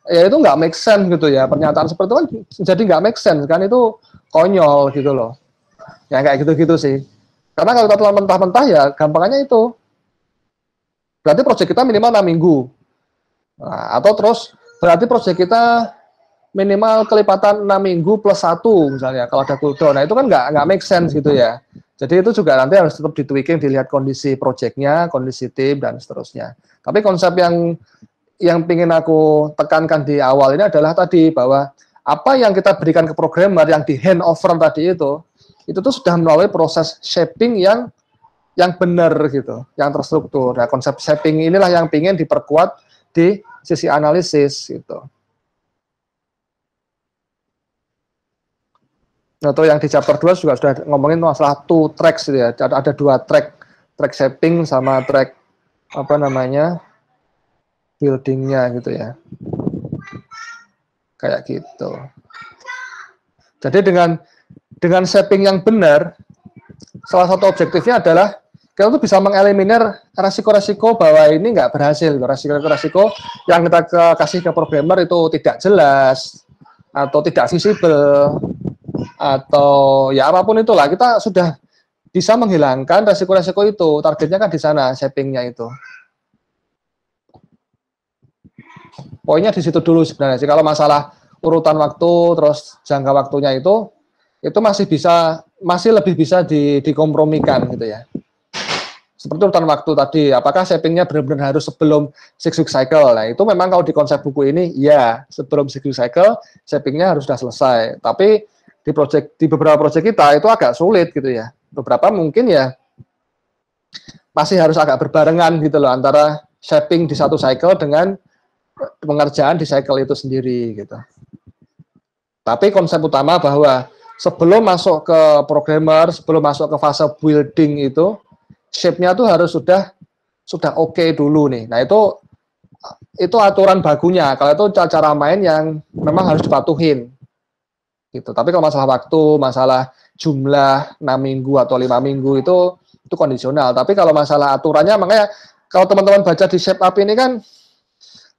itu nggak make sense gitu ya, pernyataan seperti itu kan jadi nggak make sense kan, itu konyol gitu loh. Ya kayak gitu-gitu sih. Karena kalau kita telan mentah-mentah ya gampangannya itu berarti project kita minimal 6 minggu. Nah, atau terus berarti project kita minimal kelipatan 6 minggu plus 1 misalnya kalau ada cooldown. Nah itu kan nggak make sense gitu ya. Jadi itu juga nanti harus tetap ditweaking, dilihat kondisi projectnya, kondisi tim dan seterusnya. Tapi konsep yang ingin aku tekankan di awal ini adalah tadi bahwa apa yang kita berikan ke programmer yang di handover tadi itu tuh sudah melalui proses shaping yang benar gitu, yang terstruktur. Nah konsep shaping inilah yang ingin diperkuat di sisi analisis gitu. Atau yang di chapter 2 juga sudah ngomongin masalah 2 tracks gitu ya. Ada 2 track shaping sama track apa namanya buildingnya gitu ya. Kayak gitu. Jadi dengan shaping yang benar, salah satu objektifnya adalah kita tuh bisa mengeliminir resiko-resiko bahwa ini nggak berhasil. Resiko-resiko yang kita kasih ke programmer itu tidak jelas atau tidak visible, atau ya apapun itulah, kita sudah bisa menghilangkan resiko-resiko itu. Targetnya kan di sana shapingnya itu. Poinnya di situ dulu sebenarnya sih. Kalau masalah urutan waktu terus jangka waktunya itu masih lebih bisa dikompromikan gitu ya. Seperti urutan waktu tadi, apakah shapingnya benar-benar harus sebelum 6-week cycle? Nah itu memang kalau di konsep buku ini ya sebelum 6-week cycle shapingnya harus sudah selesai. Tapi di beberapa project kita itu agak sulit gitu ya. Beberapa mungkin ya masih harus agak berbarengan gitu loh antara shaping di satu cycle dengan pengerjaan di cycle itu sendiri gitu. Tapi konsep utama bahwa sebelum masuk ke programmer, sebelum masuk ke fase building itu shape-nya tuh harus sudah oke dulu nih. Nah itu itu aturan bakunya. Kalau itu cara main yang memang harus dipatuhin. Gitu. Tapi kalau masalah waktu, masalah jumlah 6 minggu atau 5 minggu itu kondisional. Tapi kalau masalah aturannya, makanya kalau teman-teman baca di Shape Up ini kan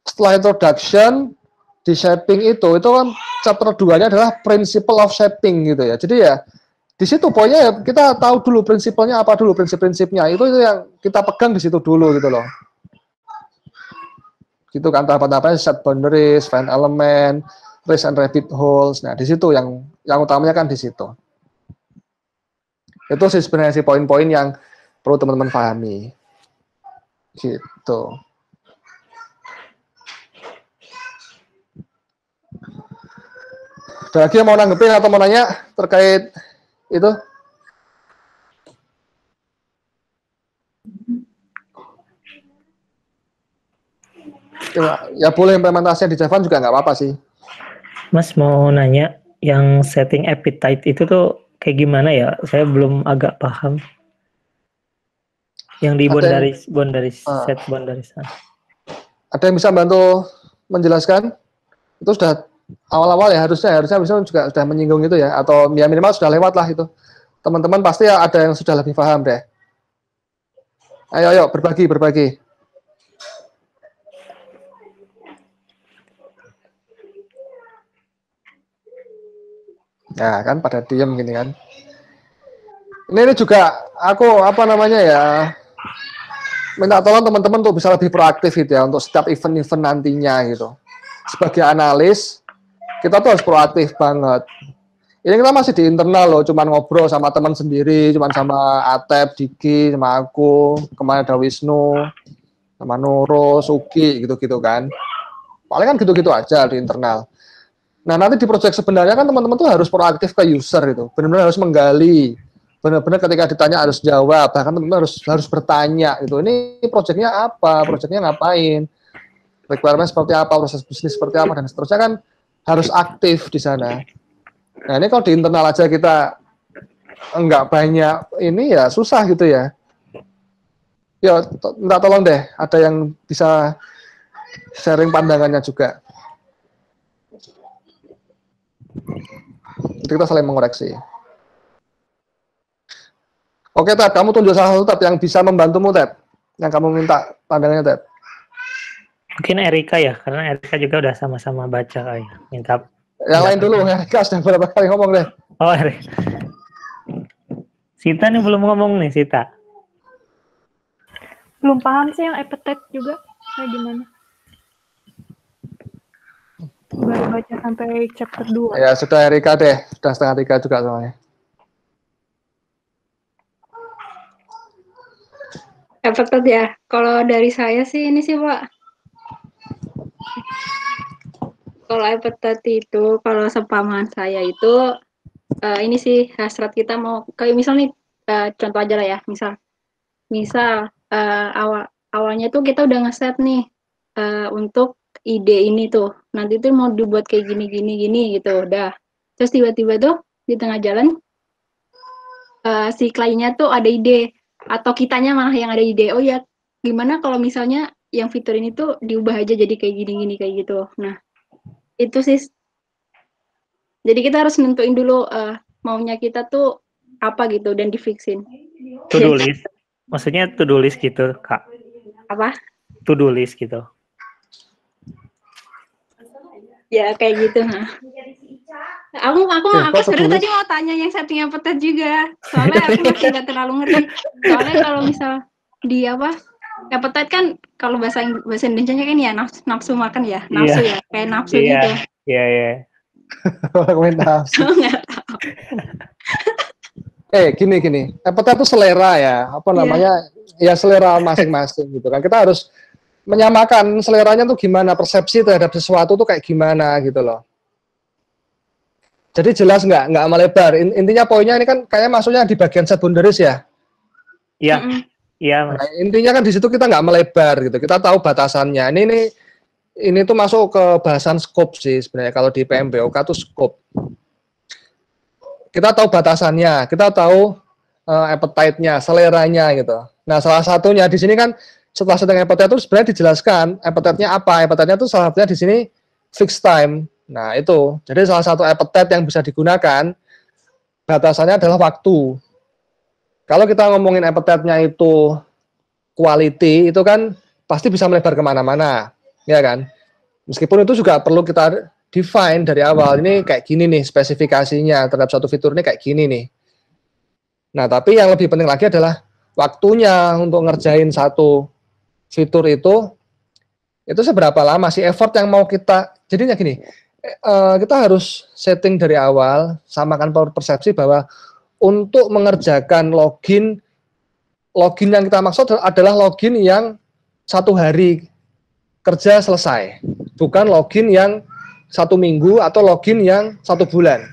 setelah introduction di shaping itu kan chapter 2-nya adalah principle of shaping gitu ya. Jadi ya di situ poinnya ya kita tahu dulu prinsipnya apa dulu, prinsip-prinsipnya itu yang kita pegang di situ dulu gitu loh. Gitu kan tahapan-tahapannya set boundaries, find element, trace and rabbit holes. Nah, di situ yang utamanya kan di situ. Itu sih sebenarnya sih poin-poin yang perlu teman-teman pahami. Gitu. Ada lagi yang mau nanggepin atau mau nanya terkait itu? Ya boleh implementasinya di Java juga nggak apa-apa sih. Mas mau nanya, yang setting appetite itu tuh kayak gimana ya? Saya belum agak paham. Yang di boundaries, set boundaries. Ada yang bisa bantu menjelaskan? Itu sudah awal-awal ya harusnya bisa juga sudah menyinggung itu ya, atau ya minimal sudah lewat lah itu. Teman-teman pasti ada yang sudah lebih paham deh. Ayo berbagi. Ya kan pada diem gini kan. Ini juga aku minta tolong teman-teman untuk bisa lebih proaktif gitu ya untuk setiap event-event nantinya gitu. Sebagai analis kita tuh harus proaktif banget. Ini kita masih di internal loh, cuman ngobrol sama teman sendiri, cuman sama Atep, Diki, sama aku, kemarin ada Wisnu, sama Nuro, Suki, gitu-gitu kan. Paling kan gitu-gitu aja di internal. Nah nanti di project sebenarnya kan teman-teman tuh harus proaktif ke user itu, benar-benar harus menggali, benar-benar ketika ditanya harus jawab, bahkan teman-teman harus bertanya gitu. Ini projectnya apa, projectnya ngapain, requirement seperti apa, proses bisnis seperti apa dan seterusnya kan harus aktif di sana. Nah ini kalau di internal aja kita enggak banyak ini ya susah gitu ya. Ya minta tolong deh, ada yang bisa sharing pandangannya juga. Jadi kita saling mengoreksi. Oke Ted, kamu tunjuk salah satu Ted yang bisa membantumu Ted, yang kamu minta pandangannya Ted. Mungkin Erika ya, karena Erika juga udah sama-sama baca ya. Minta. Yang lain dulu, Erika sudah berapa kali ngomong deh. Oh Erika. Sita nih belum ngomong nih Sita. Belum paham sih yang appetite juga kayak gimana. Baru baca sampai chapter 2. Ya sudah Erika deh, sudah setengah 3 juga soalnya. Appetite ya. Kalau dari saya sih ini sih Pak. Kalau appetite itu, kalau sepaman saya itu ini sih hasrat kita mau kayak misal nih contoh aja lah ya, misal awalnya tuh kita udah ngeset nih untuk ide ini tuh nanti tuh mau dibuat kayak gini gitu udah, terus tiba-tiba tuh di tengah jalan si kliennya tuh ada ide atau kitanya malah yang ada ide, oh ya gimana kalau misalnya yang fitur ini tuh diubah aja jadi kayak gini kayak gitu. Nah itu sih, jadi kita harus nentuin dulu maunya kita tuh apa gitu dan difixin. To do list, maksudnya to do list gitu Kak? Apa? To do list gitu. Ya kayak gitu. Nah. Aku sebenarnya tadi mau tanya yang setting appetite juga, soalnya aku masih nggak terlalu ngerti. Soalnya kalau misal di appetite kan kalau bahasa Indonesianya kan ya nafsu makan ya, nafsu ya, kayak nafsu gitu. Iya. Orang nafsu. Gini. Appetite itu selera ya, namanya? Ya selera masing-masing gitu kan. Kita harus menyamakan seleranya tuh gimana, persepsi terhadap sesuatu tuh kayak gimana gitu loh. Jadi jelas nggak melebar. Intinya poinnya ini kan kayak masuknya di bagian set boundaries ya. Iya. Iya. Nah, intinya kan di situ kita nggak melebar gitu. Kita tahu batasannya. Ini tuh masuk ke bahasan scope sih sebenarnya. Kalau di PMBOK tuh scope. Kita tahu batasannya. Kita tahu appetite-nya, seleranya gitu. Nah salah satunya di sini kan setelah setting appetite itu sebenarnya dijelaskan appetite-nya apa. Appetite-nya itu salah satunya di sini fixed time. Nah, itu. Jadi salah satu appetite yang bisa digunakan batasannya adalah waktu. Kalau kita ngomongin appetite-nya itu quality, itu kan pasti bisa melebar kemana-mana, ya kan? Meskipun itu juga perlu kita define dari awal, ini kayak gini nih spesifikasinya terhadap satu fitur ini kayak gini nih. Nah, tapi yang lebih penting lagi adalah waktunya untuk ngerjain satu fitur itu seberapa lama sih effort yang mau kita, jadinya gini, kita harus setting dari awal, samakan persepsi bahwa untuk mengerjakan login yang kita maksud adalah login yang 1 hari kerja selesai, bukan login yang 1 minggu atau login yang 1 bulan.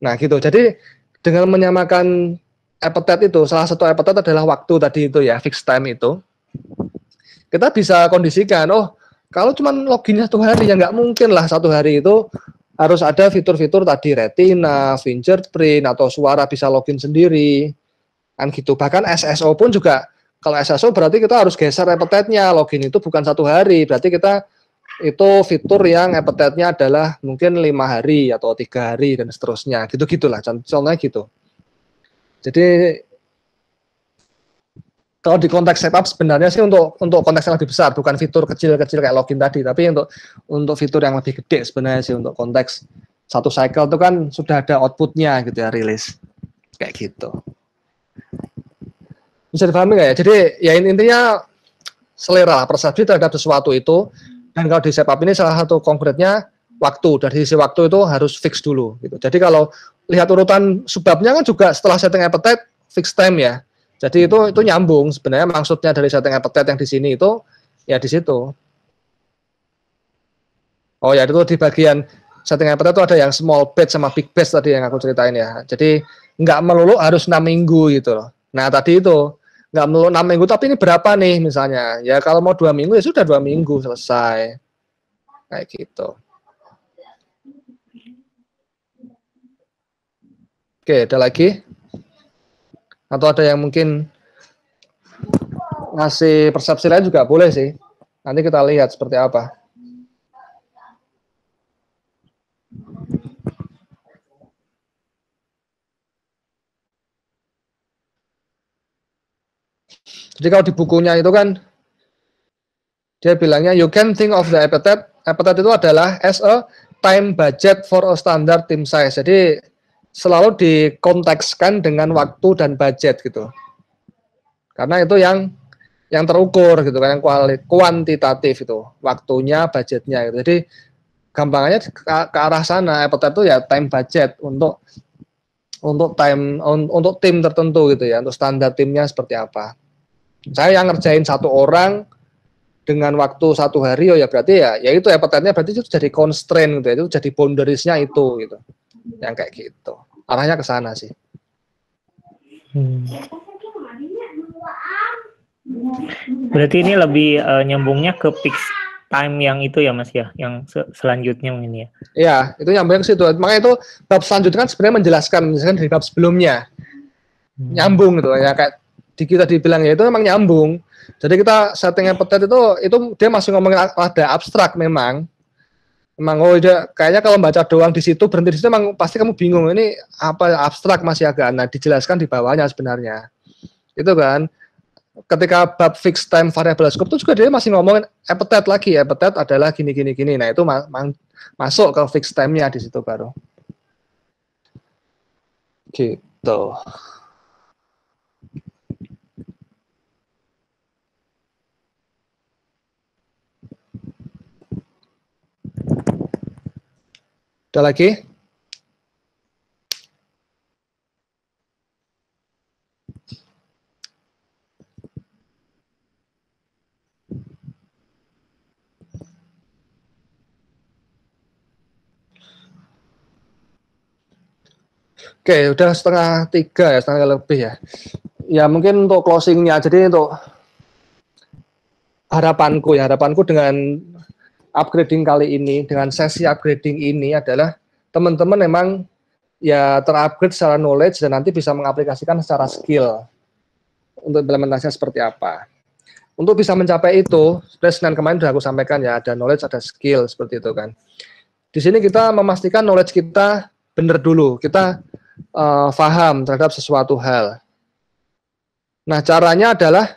Nah gitu, jadi dengan menyamakan appetite itu, salah satu appetite adalah waktu tadi itu ya, fixed time itu, kita bisa kondisikan, oh kalau cuma loginnya 1 hari, ya nggak mungkin lah 1 hari itu harus ada fitur-fitur tadi, retina, fingerprint, atau suara bisa login sendiri, kan gitu. Bahkan SSO pun juga, kalau SSO berarti kita harus geser appetite-nya, login itu bukan 1 hari, berarti kita itu fitur yang appetite-nya adalah mungkin 5 hari atau 3 hari dan seterusnya, gitu-gitulah, contohnya gitu. Jadi kalau di konteks setup sebenarnya sih untuk konteks yang lebih besar, bukan fitur kecil-kecil kayak login tadi, tapi untuk fitur yang lebih gede sebenarnya sih, untuk konteks satu cycle itu kan sudah ada outputnya gitu ya, rilis kayak gitu. Bisa dipahami nggak ya? Jadi ya intinya selera, persepsi terhadap sesuatu itu, dan kalau di setup ini salah satu konkretnya waktu. Dari sisi waktu itu harus fix dulu gitu. Jadi kalau lihat urutan subbabnya kan juga setelah setting appetite fixed time ya. Jadi itu nyambung sebenarnya, maksudnya dari setting appetite yang di sini itu ya di situ. Oh ya, itu di bagian setting appetite itu ada yang small batch sama big batch tadi yang aku ceritain ya. Jadi nggak melulu harus 6 minggu gitu loh. Nah tadi itu nggak melulu 6 minggu, tapi ini berapa nih misalnya? Ya kalau mau 2 minggu ya sudah 2 minggu selesai. Kayak gitu. Oke, ada lagi? Atau ada yang mungkin ngasih persepsi lain juga boleh sih. Nanti kita lihat seperti apa. Jadi kalau di bukunya itu kan dia bilangnya you can think of the appetite. Appetite itu adalah as a time budget for a standard team size. Jadi selalu dikontekskan dengan waktu dan budget gitu. Karena itu yang terukur gitu kan, yang kuantitatif itu, waktunya, budgetnya gitu. Jadi gampangannya ke arah sana, appetite itu ya time budget untuk tim tertentu gitu ya, untuk standar timnya seperti apa. Saya yang ngerjain 1 orang dengan waktu 1 hari, oh ya berarti ya itu appetite-nya berarti itu jadi constraint gitu ya, itu jadi boundaries-nya itu gitu. Yang kayak gitu. Arahnya ke sana sih. Berarti ini lebih nyambungnya ke fixed time yang itu ya Mas ya, yang selanjutnya mungkin ya. Iya, itu nyambung ke situ. Makanya itu bab selanjutnya kan sebenarnya menjelaskan misalkan dari bab sebelumnya. Nyambung gitu ya, kayak di kita dibilang ya itu memang nyambung. Jadi kita setting appetite itu dia masih ngomongin ada abstrak memang. Memang oh kayaknya kalau baca doang di situ, berhenti di situ memang pasti kamu bingung ini apa, abstrak masih agak. Nah, dijelaskan di bawahnya sebenarnya. Itu kan ketika bab fixed time variable scope itu juga dia masih ngomongin appetite lagi. Appetite adalah gini. Nah, itu masuk ke fixed time-nya di situ baru. Gitu. Ada lagi? Oke, udah 2:30 ya, 2:30 lebih ya. Ya mungkin untuk closingnya, jadi untuk harapanku dengan upgrading kali ini, dengan sesi upgrading ini adalah teman-teman memang ya terupgrade secara knowledge dan nanti bisa mengaplikasikan secara skill untuk implementasinya seperti apa. Untuk bisa mencapai itu, Senin kemarin sudah aku sampaikan ya, ada knowledge, ada skill, seperti itu kan. Di sini kita memastikan knowledge kita benar dulu, kita paham terhadap sesuatu hal. Nah, caranya adalah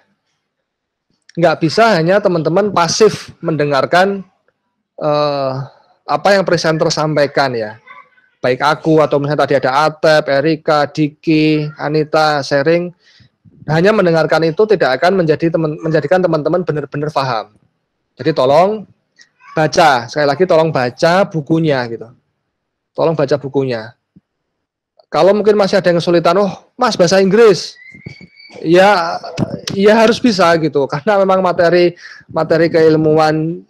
nggak bisa hanya teman-teman pasif mendengarkan apa yang presenter sampaikan ya. Baik aku atau misalnya tadi ada Atep, Erika, Diki, Anita, sharing, hanya mendengarkan itu tidak akan menjadikan teman-teman benar-benar paham. Jadi tolong baca, sekali lagi tolong baca bukunya gitu. Tolong baca bukunya. Kalau mungkin masih ada yang kesulitan, oh Mas bahasa Inggris, ya harus bisa gitu, karena memang materi keilmuan,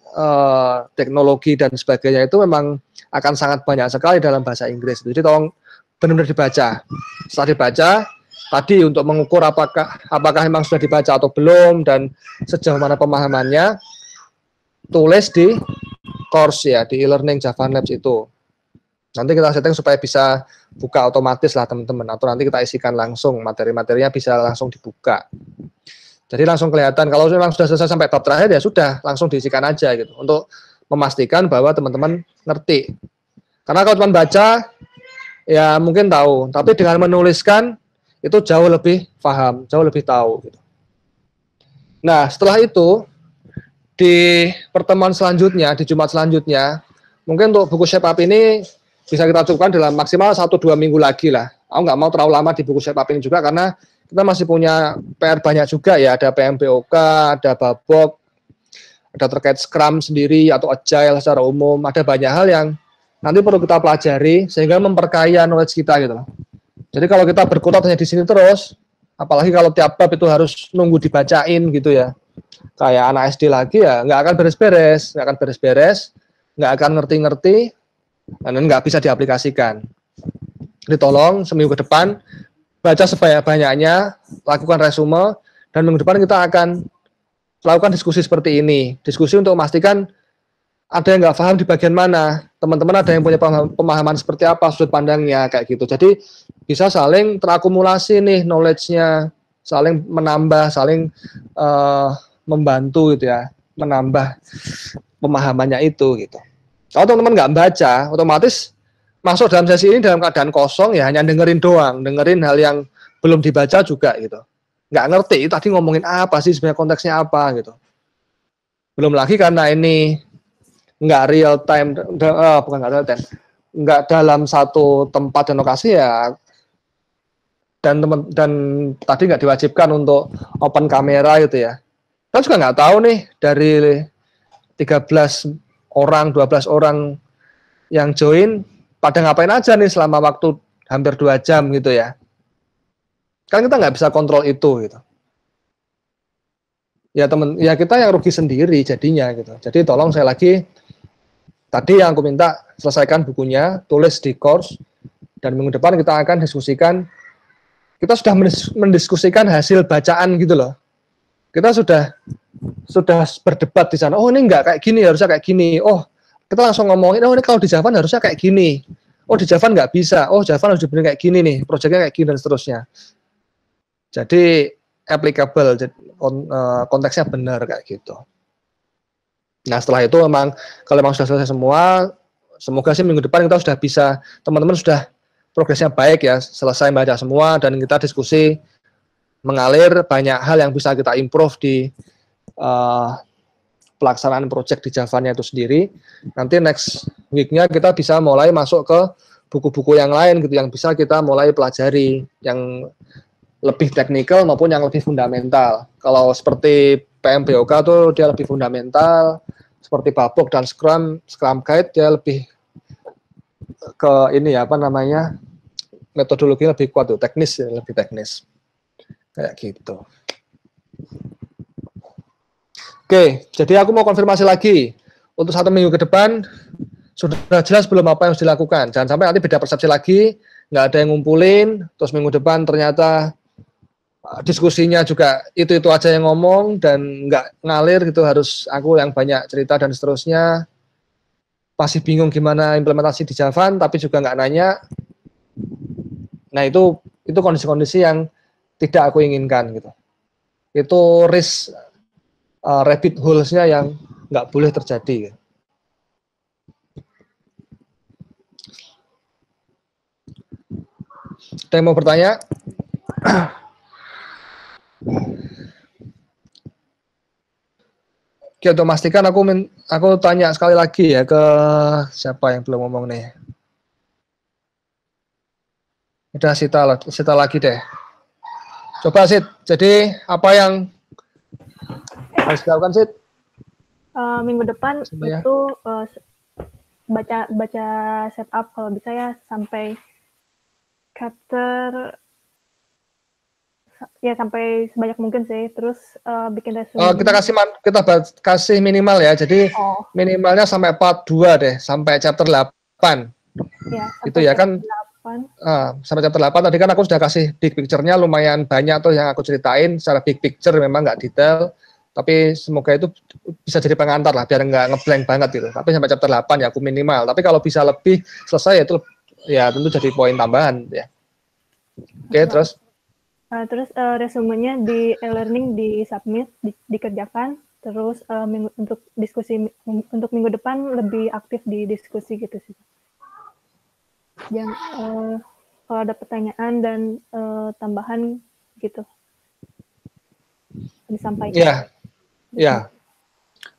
teknologi dan sebagainya itu memang akan sangat banyak sekali dalam bahasa Inggris. Jadi tolong benar-benar dibaca. Setelah dibaca, tadi untuk mengukur apakah memang sudah dibaca atau belum dan sejauh mana pemahamannya, tulis di course ya, di e-learning Java Labs itu. Nanti kita setting supaya bisa buka otomatis lah teman-teman, atau nanti kita isikan langsung, materi-materinya bisa langsung dibuka. Jadi langsung kelihatan, kalau memang sudah selesai sampai bab terakhir ya sudah, langsung diisikan aja gitu, untuk memastikan bahwa teman-teman ngerti. Karena kalau cuma baca, ya mungkin tahu, tapi dengan menuliskan, itu jauh lebih paham, jauh lebih tahu. Gitu. Nah, setelah itu, di pertemuan selanjutnya, di Jumat selanjutnya, mungkin untuk buku Shape Up ini bisa kita cukupkan dalam maksimal 1-2 minggu lagi lah. Aku nggak mau terlalu lama di buku Shape Up ini juga, karena kita masih punya PR banyak juga ya, ada PMBOK, ada Babok, ada terkait Scrum sendiri, atau Agile secara umum, ada banyak hal yang nanti perlu kita pelajari, sehingga memperkaya knowledge kita gitu loh. Jadi kalau kita berkutat hanya di sini terus, apalagi kalau tiap bab itu harus nunggu dibacain gitu ya, kayak anak SD lagi ya, nggak akan beres-beres, nggak akan ngerti-ngerti, dan nggak bisa diaplikasikan. Jadi tolong seminggu ke depan, baca sebanyak-banyaknya, lakukan resume, dan minggu depan kita akan lakukan diskusi seperti ini. Diskusi untuk memastikan ada yang nggak paham di bagian mana, teman-teman ada yang punya pemahaman seperti apa, sudut pandangnya, kayak gitu. Jadi bisa saling terakumulasi nih knowledge-nya, saling menambah, saling membantu gitu ya, menambah pemahamannya itu gitu. Kalau teman-teman nggak baca, otomatis masuk dalam sesi ini dalam keadaan kosong ya, hanya dengerin doang, dengerin hal yang belum dibaca juga gitu. Nggak ngerti tadi ngomongin apa sih, sebenarnya konteksnya apa gitu. Belum lagi karena ini nggak real time, bukan nggak real time, nggak dalam satu tempat dan lokasi ya, dan tadi nggak diwajibkan untuk open kamera gitu ya. Kan juga nggak tahu nih dari 13 orang, 12 orang yang join pada ngapain aja nih selama waktu hampir 2 jam gitu ya. Kan kita nggak bisa kontrol itu gitu. Ya kita yang rugi sendiri jadinya gitu. Jadi tolong saya lagi, tadi yang aku minta selesaikan bukunya, tulis di course, dan minggu depan kita akan diskusikan, kita sudah mendiskusikan hasil bacaan gitu loh. Kita sudah berdebat di sana. Oh ini enggak kayak gini, harusnya kayak gini. Oh kita langsung ngomongin, oh ini kalau di Java harusnya kayak gini. Oh di Java nggak bisa. Oh Java harus dibenerin kayak gini nih, proyeknya kayak gini dan seterusnya. Jadi applicable, konteksnya benar kayak gitu. Nah setelah itu memang kalau memang sudah selesai semua, semoga sih minggu depan kita sudah bisa, teman-teman sudah progresnya baik ya, selesai baca semua dan kita diskusi mengalir banyak hal yang bisa kita improve di pelaksanaan project di Java-nya itu sendiri. Nanti next week-nya kita bisa mulai masuk ke buku-buku yang lain gitu, yang bisa kita mulai pelajari, yang lebih teknikal maupun yang lebih fundamental. Kalau seperti PMBOK tuh dia lebih fundamental, seperti Babok dan Scrum Guide dia lebih ke ini ya, apa namanya, metodologi lebih kuat tuh, teknis ya, lebih teknis. Kayak gitu. Oke, jadi aku mau konfirmasi lagi. Untuk 1 minggu ke depan, sudah jelas belum apa yang harus dilakukan. Jangan sampai nanti beda persepsi lagi, nggak ada yang ngumpulin, terus minggu depan ternyata diskusinya juga itu-itu aja yang ngomong, dan nggak ngalir gitu, harus aku yang banyak cerita dan seterusnya. Masih bingung gimana implementasi di Java, tapi juga nggak nanya. Nah itu kondisi-kondisi yang tidak aku inginkan gitu. Itu risk rabbit holes-nya yang nggak boleh terjadi. Ada yang mau bertanya? Oke, untuk memastikan aku tanya sekali lagi ya ke siapa yang belum ngomong nih. Udah Sita lagi deh. Coba Sit, jadi apa yang harus dilakukan Sit? Minggu depan Semuanya. itu baca setup kalau bisa ya sampai chapter ya sampai sebanyak mungkin sih. Terus bikin resume. Kita kasih minimal ya. Jadi minimalnya sampai part 2 deh, sampai chapter 8. Ya, Itu ya kan 8. Sampai chapter 8 tadi kan aku sudah kasih big picture-nya lumayan banyak tuh yang aku ceritain secara big picture, memang nggak detail, tapi semoga itu bisa jadi pengantar lah biar nggak ngeblank banget gitu. Tapi sampai chapter 8 ya aku minimal, tapi kalau bisa lebih selesai itu ya tentu jadi poin tambahan ya. Oke, terus Resumenya di e-learning di submit, dikerjakan, terus untuk diskusi untuk minggu depan lebih aktif di diskusi gitu sih. Kalau ada pertanyaan dan tambahan gitu disampaikan. Ya.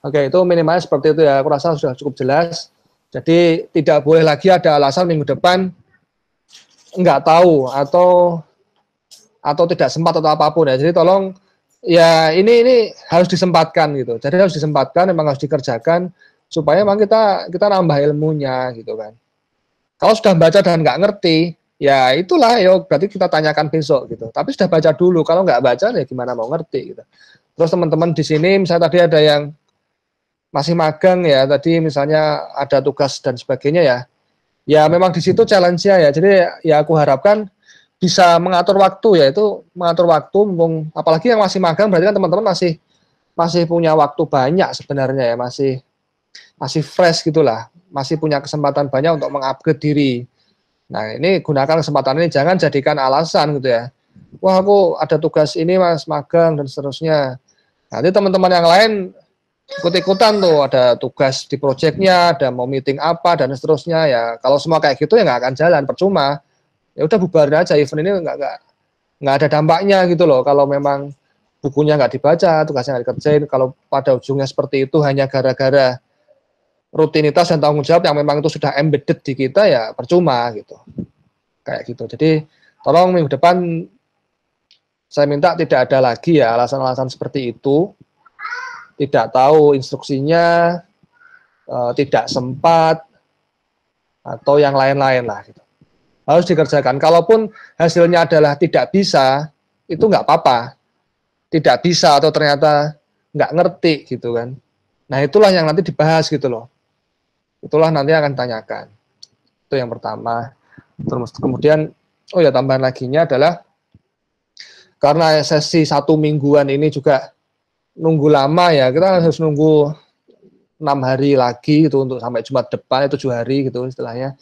Oke, itu minimalnya seperti itu ya. Aku rasa sudah cukup jelas. Jadi tidak boleh lagi ada alasan minggu depan nggak tahu atau tidak sempat atau apapun ya. Jadi tolong ya ini harus disempatkan gitu. Jadi harus disempatkan, memang harus dikerjakan supaya memang kita nambah ilmunya gitu kan. Kalau sudah baca dan nggak ngerti, ya itulah ya berarti kita tanyakan besok gitu. Tapi sudah baca dulu, kalau nggak baca ya gimana mau ngerti gitu. Terus teman-teman di sini misalnya tadi ada yang masih magang ya, tadi misalnya ada tugas dan sebagainya ya. Ya memang di situ challenge-nya ya. Jadi ya aku harapkan bisa mengatur waktu ya, itu mengatur waktu mumpung apalagi yang masih magang berarti kan teman-teman masih punya waktu banyak sebenarnya ya, masih fresh gitulah, masih punya kesempatan banyak untuk mengupgrade diri. Nah, ini gunakan kesempatan ini, jangan jadikan alasan gitu ya. Wah, aku ada tugas ini Mas, magang dan seterusnya. Nanti teman-teman yang lain ikut-ikutan tuh, ada tugas di proyeknya, ada mau meeting apa dan seterusnya ya. Kalau semua kayak gitu ya nggak akan jalan, percuma. Ya udah bubarin aja, event ini nggak ada dampaknya gitu loh. Kalau memang bukunya nggak dibaca, tugasnya nggak dikerjain, kalau pada ujungnya seperti itu hanya gara-gara rutinitas dan tanggung jawab yang memang itu sudah embedded di kita ya percuma gitu. Kayak gitu. Jadi tolong minggu depan saya minta tidak ada lagi ya alasan-alasan seperti itu. Tidak tahu instruksinya, tidak sempat, atau yang lain-lain lah gitu. Harus dikerjakan. Kalaupun hasilnya adalah tidak bisa, itu nggak apa-apa. Tidak bisa atau ternyata nggak ngerti gitu kan. Nah itulah yang nanti dibahas gitu loh. Itulah nanti akan tanyakan. Itu yang pertama. Terus kemudian, oh ya tambahan laginya adalah karena sesi 1 mingguan ini juga nunggu lama ya, kita harus nunggu 6 hari lagi gitu untuk sampai Jumat depan, 7 hari gitu istilahnya.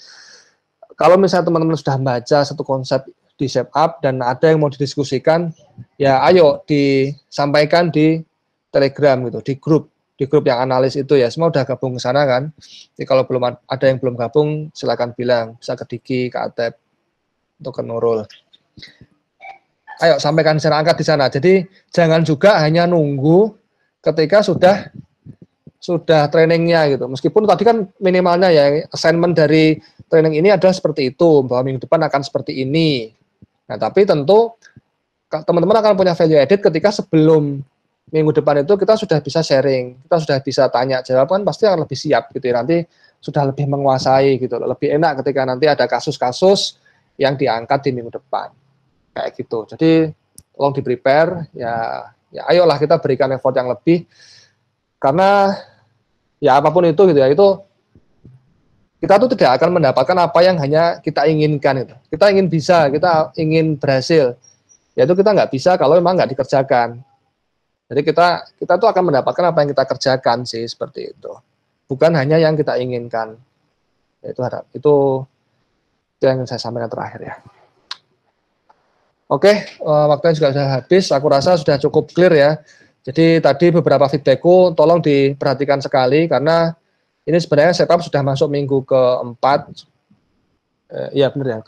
Kalau misalnya teman-teman sudah baca satu konsep di shape up dan ada yang mau didiskusikan, ya ayo disampaikan di Telegram gitu, di grup yang analis itu ya, semua udah gabung ke sana kan. Jadi kalau belum ada yang belum gabung, silakan bilang, bisa ke Diki, ke Atep, atau ke Nurul. Ayo sampaikan secara angkat di sana. Jadi jangan juga hanya nunggu ketika sudah trainingnya gitu. Meskipun tadi kan minimalnya ya assignment dari training ini adalah seperti itu, bahwa minggu depan akan seperti ini. Nah tapi tentu teman-teman akan punya value added ketika sebelum minggu depan itu kita sudah bisa sharing, kita sudah bisa tanya jawab, kan pasti akan lebih siap gitu ya, nanti sudah lebih menguasai gitu, lebih enak ketika nanti ada kasus-kasus yang diangkat di minggu depan kayak gitu. Jadi tolong di prepare ya ayolah kita berikan effort yang lebih, karena ya apapun itu gitu ya, itu kita tuh tidak akan mendapatkan apa yang hanya kita inginkan itu. Kita ingin bisa, kita ingin berhasil, yaitu kita nggak bisa kalau memang nggak dikerjakan. Jadi kita tuh akan mendapatkan apa yang kita kerjakan sih, seperti itu. Bukan hanya yang kita inginkan. Itu yang saya sampaikan terakhir ya. Oke, waktunya juga sudah habis. Aku rasa sudah cukup clear ya. Jadi tadi beberapa feedbackku tolong diperhatikan sekali karena ini sebenarnya setup sudah masuk minggu keempat. Iya benar ya,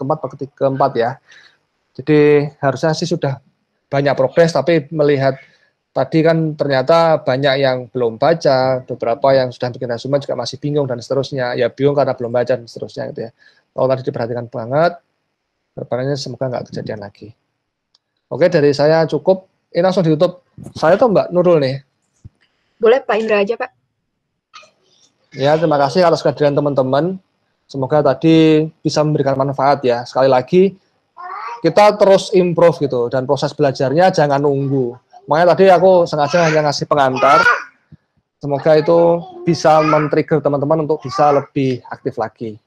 keempat ya. Jadi harusnya sih sudah banyak progres, tapi melihat tadi kan ternyata banyak yang belum baca, beberapa yang sudah bikin resume juga masih bingung dan seterusnya. Ya bingung karena belum baca dan seterusnya gitu ya. Kalau tadi diperhatikan banget, harapannya semoga nggak kejadian lagi. Oke, dari saya cukup. Ini langsung ditutup. Saya tuh Mbak Nurul nih. Boleh Pak Indra aja, Pak. Ya, terima kasih atas kehadiran teman-teman. Semoga tadi bisa memberikan manfaat ya. Sekali lagi, kita terus improve gitu. Dan proses belajarnya jangan nunggu. Makanya tadi aku sengaja hanya ngasih pengantar. Semoga itu bisa men-trigger teman-teman untuk bisa lebih aktif lagi.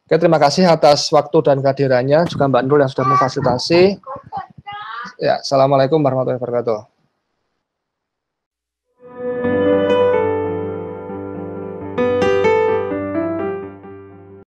Oke, terima kasih atas waktu dan kehadirannya. Juga Mbak Nurul yang sudah memfasilitasi. Ya, assalamualaikum warahmatullahi wabarakatuh.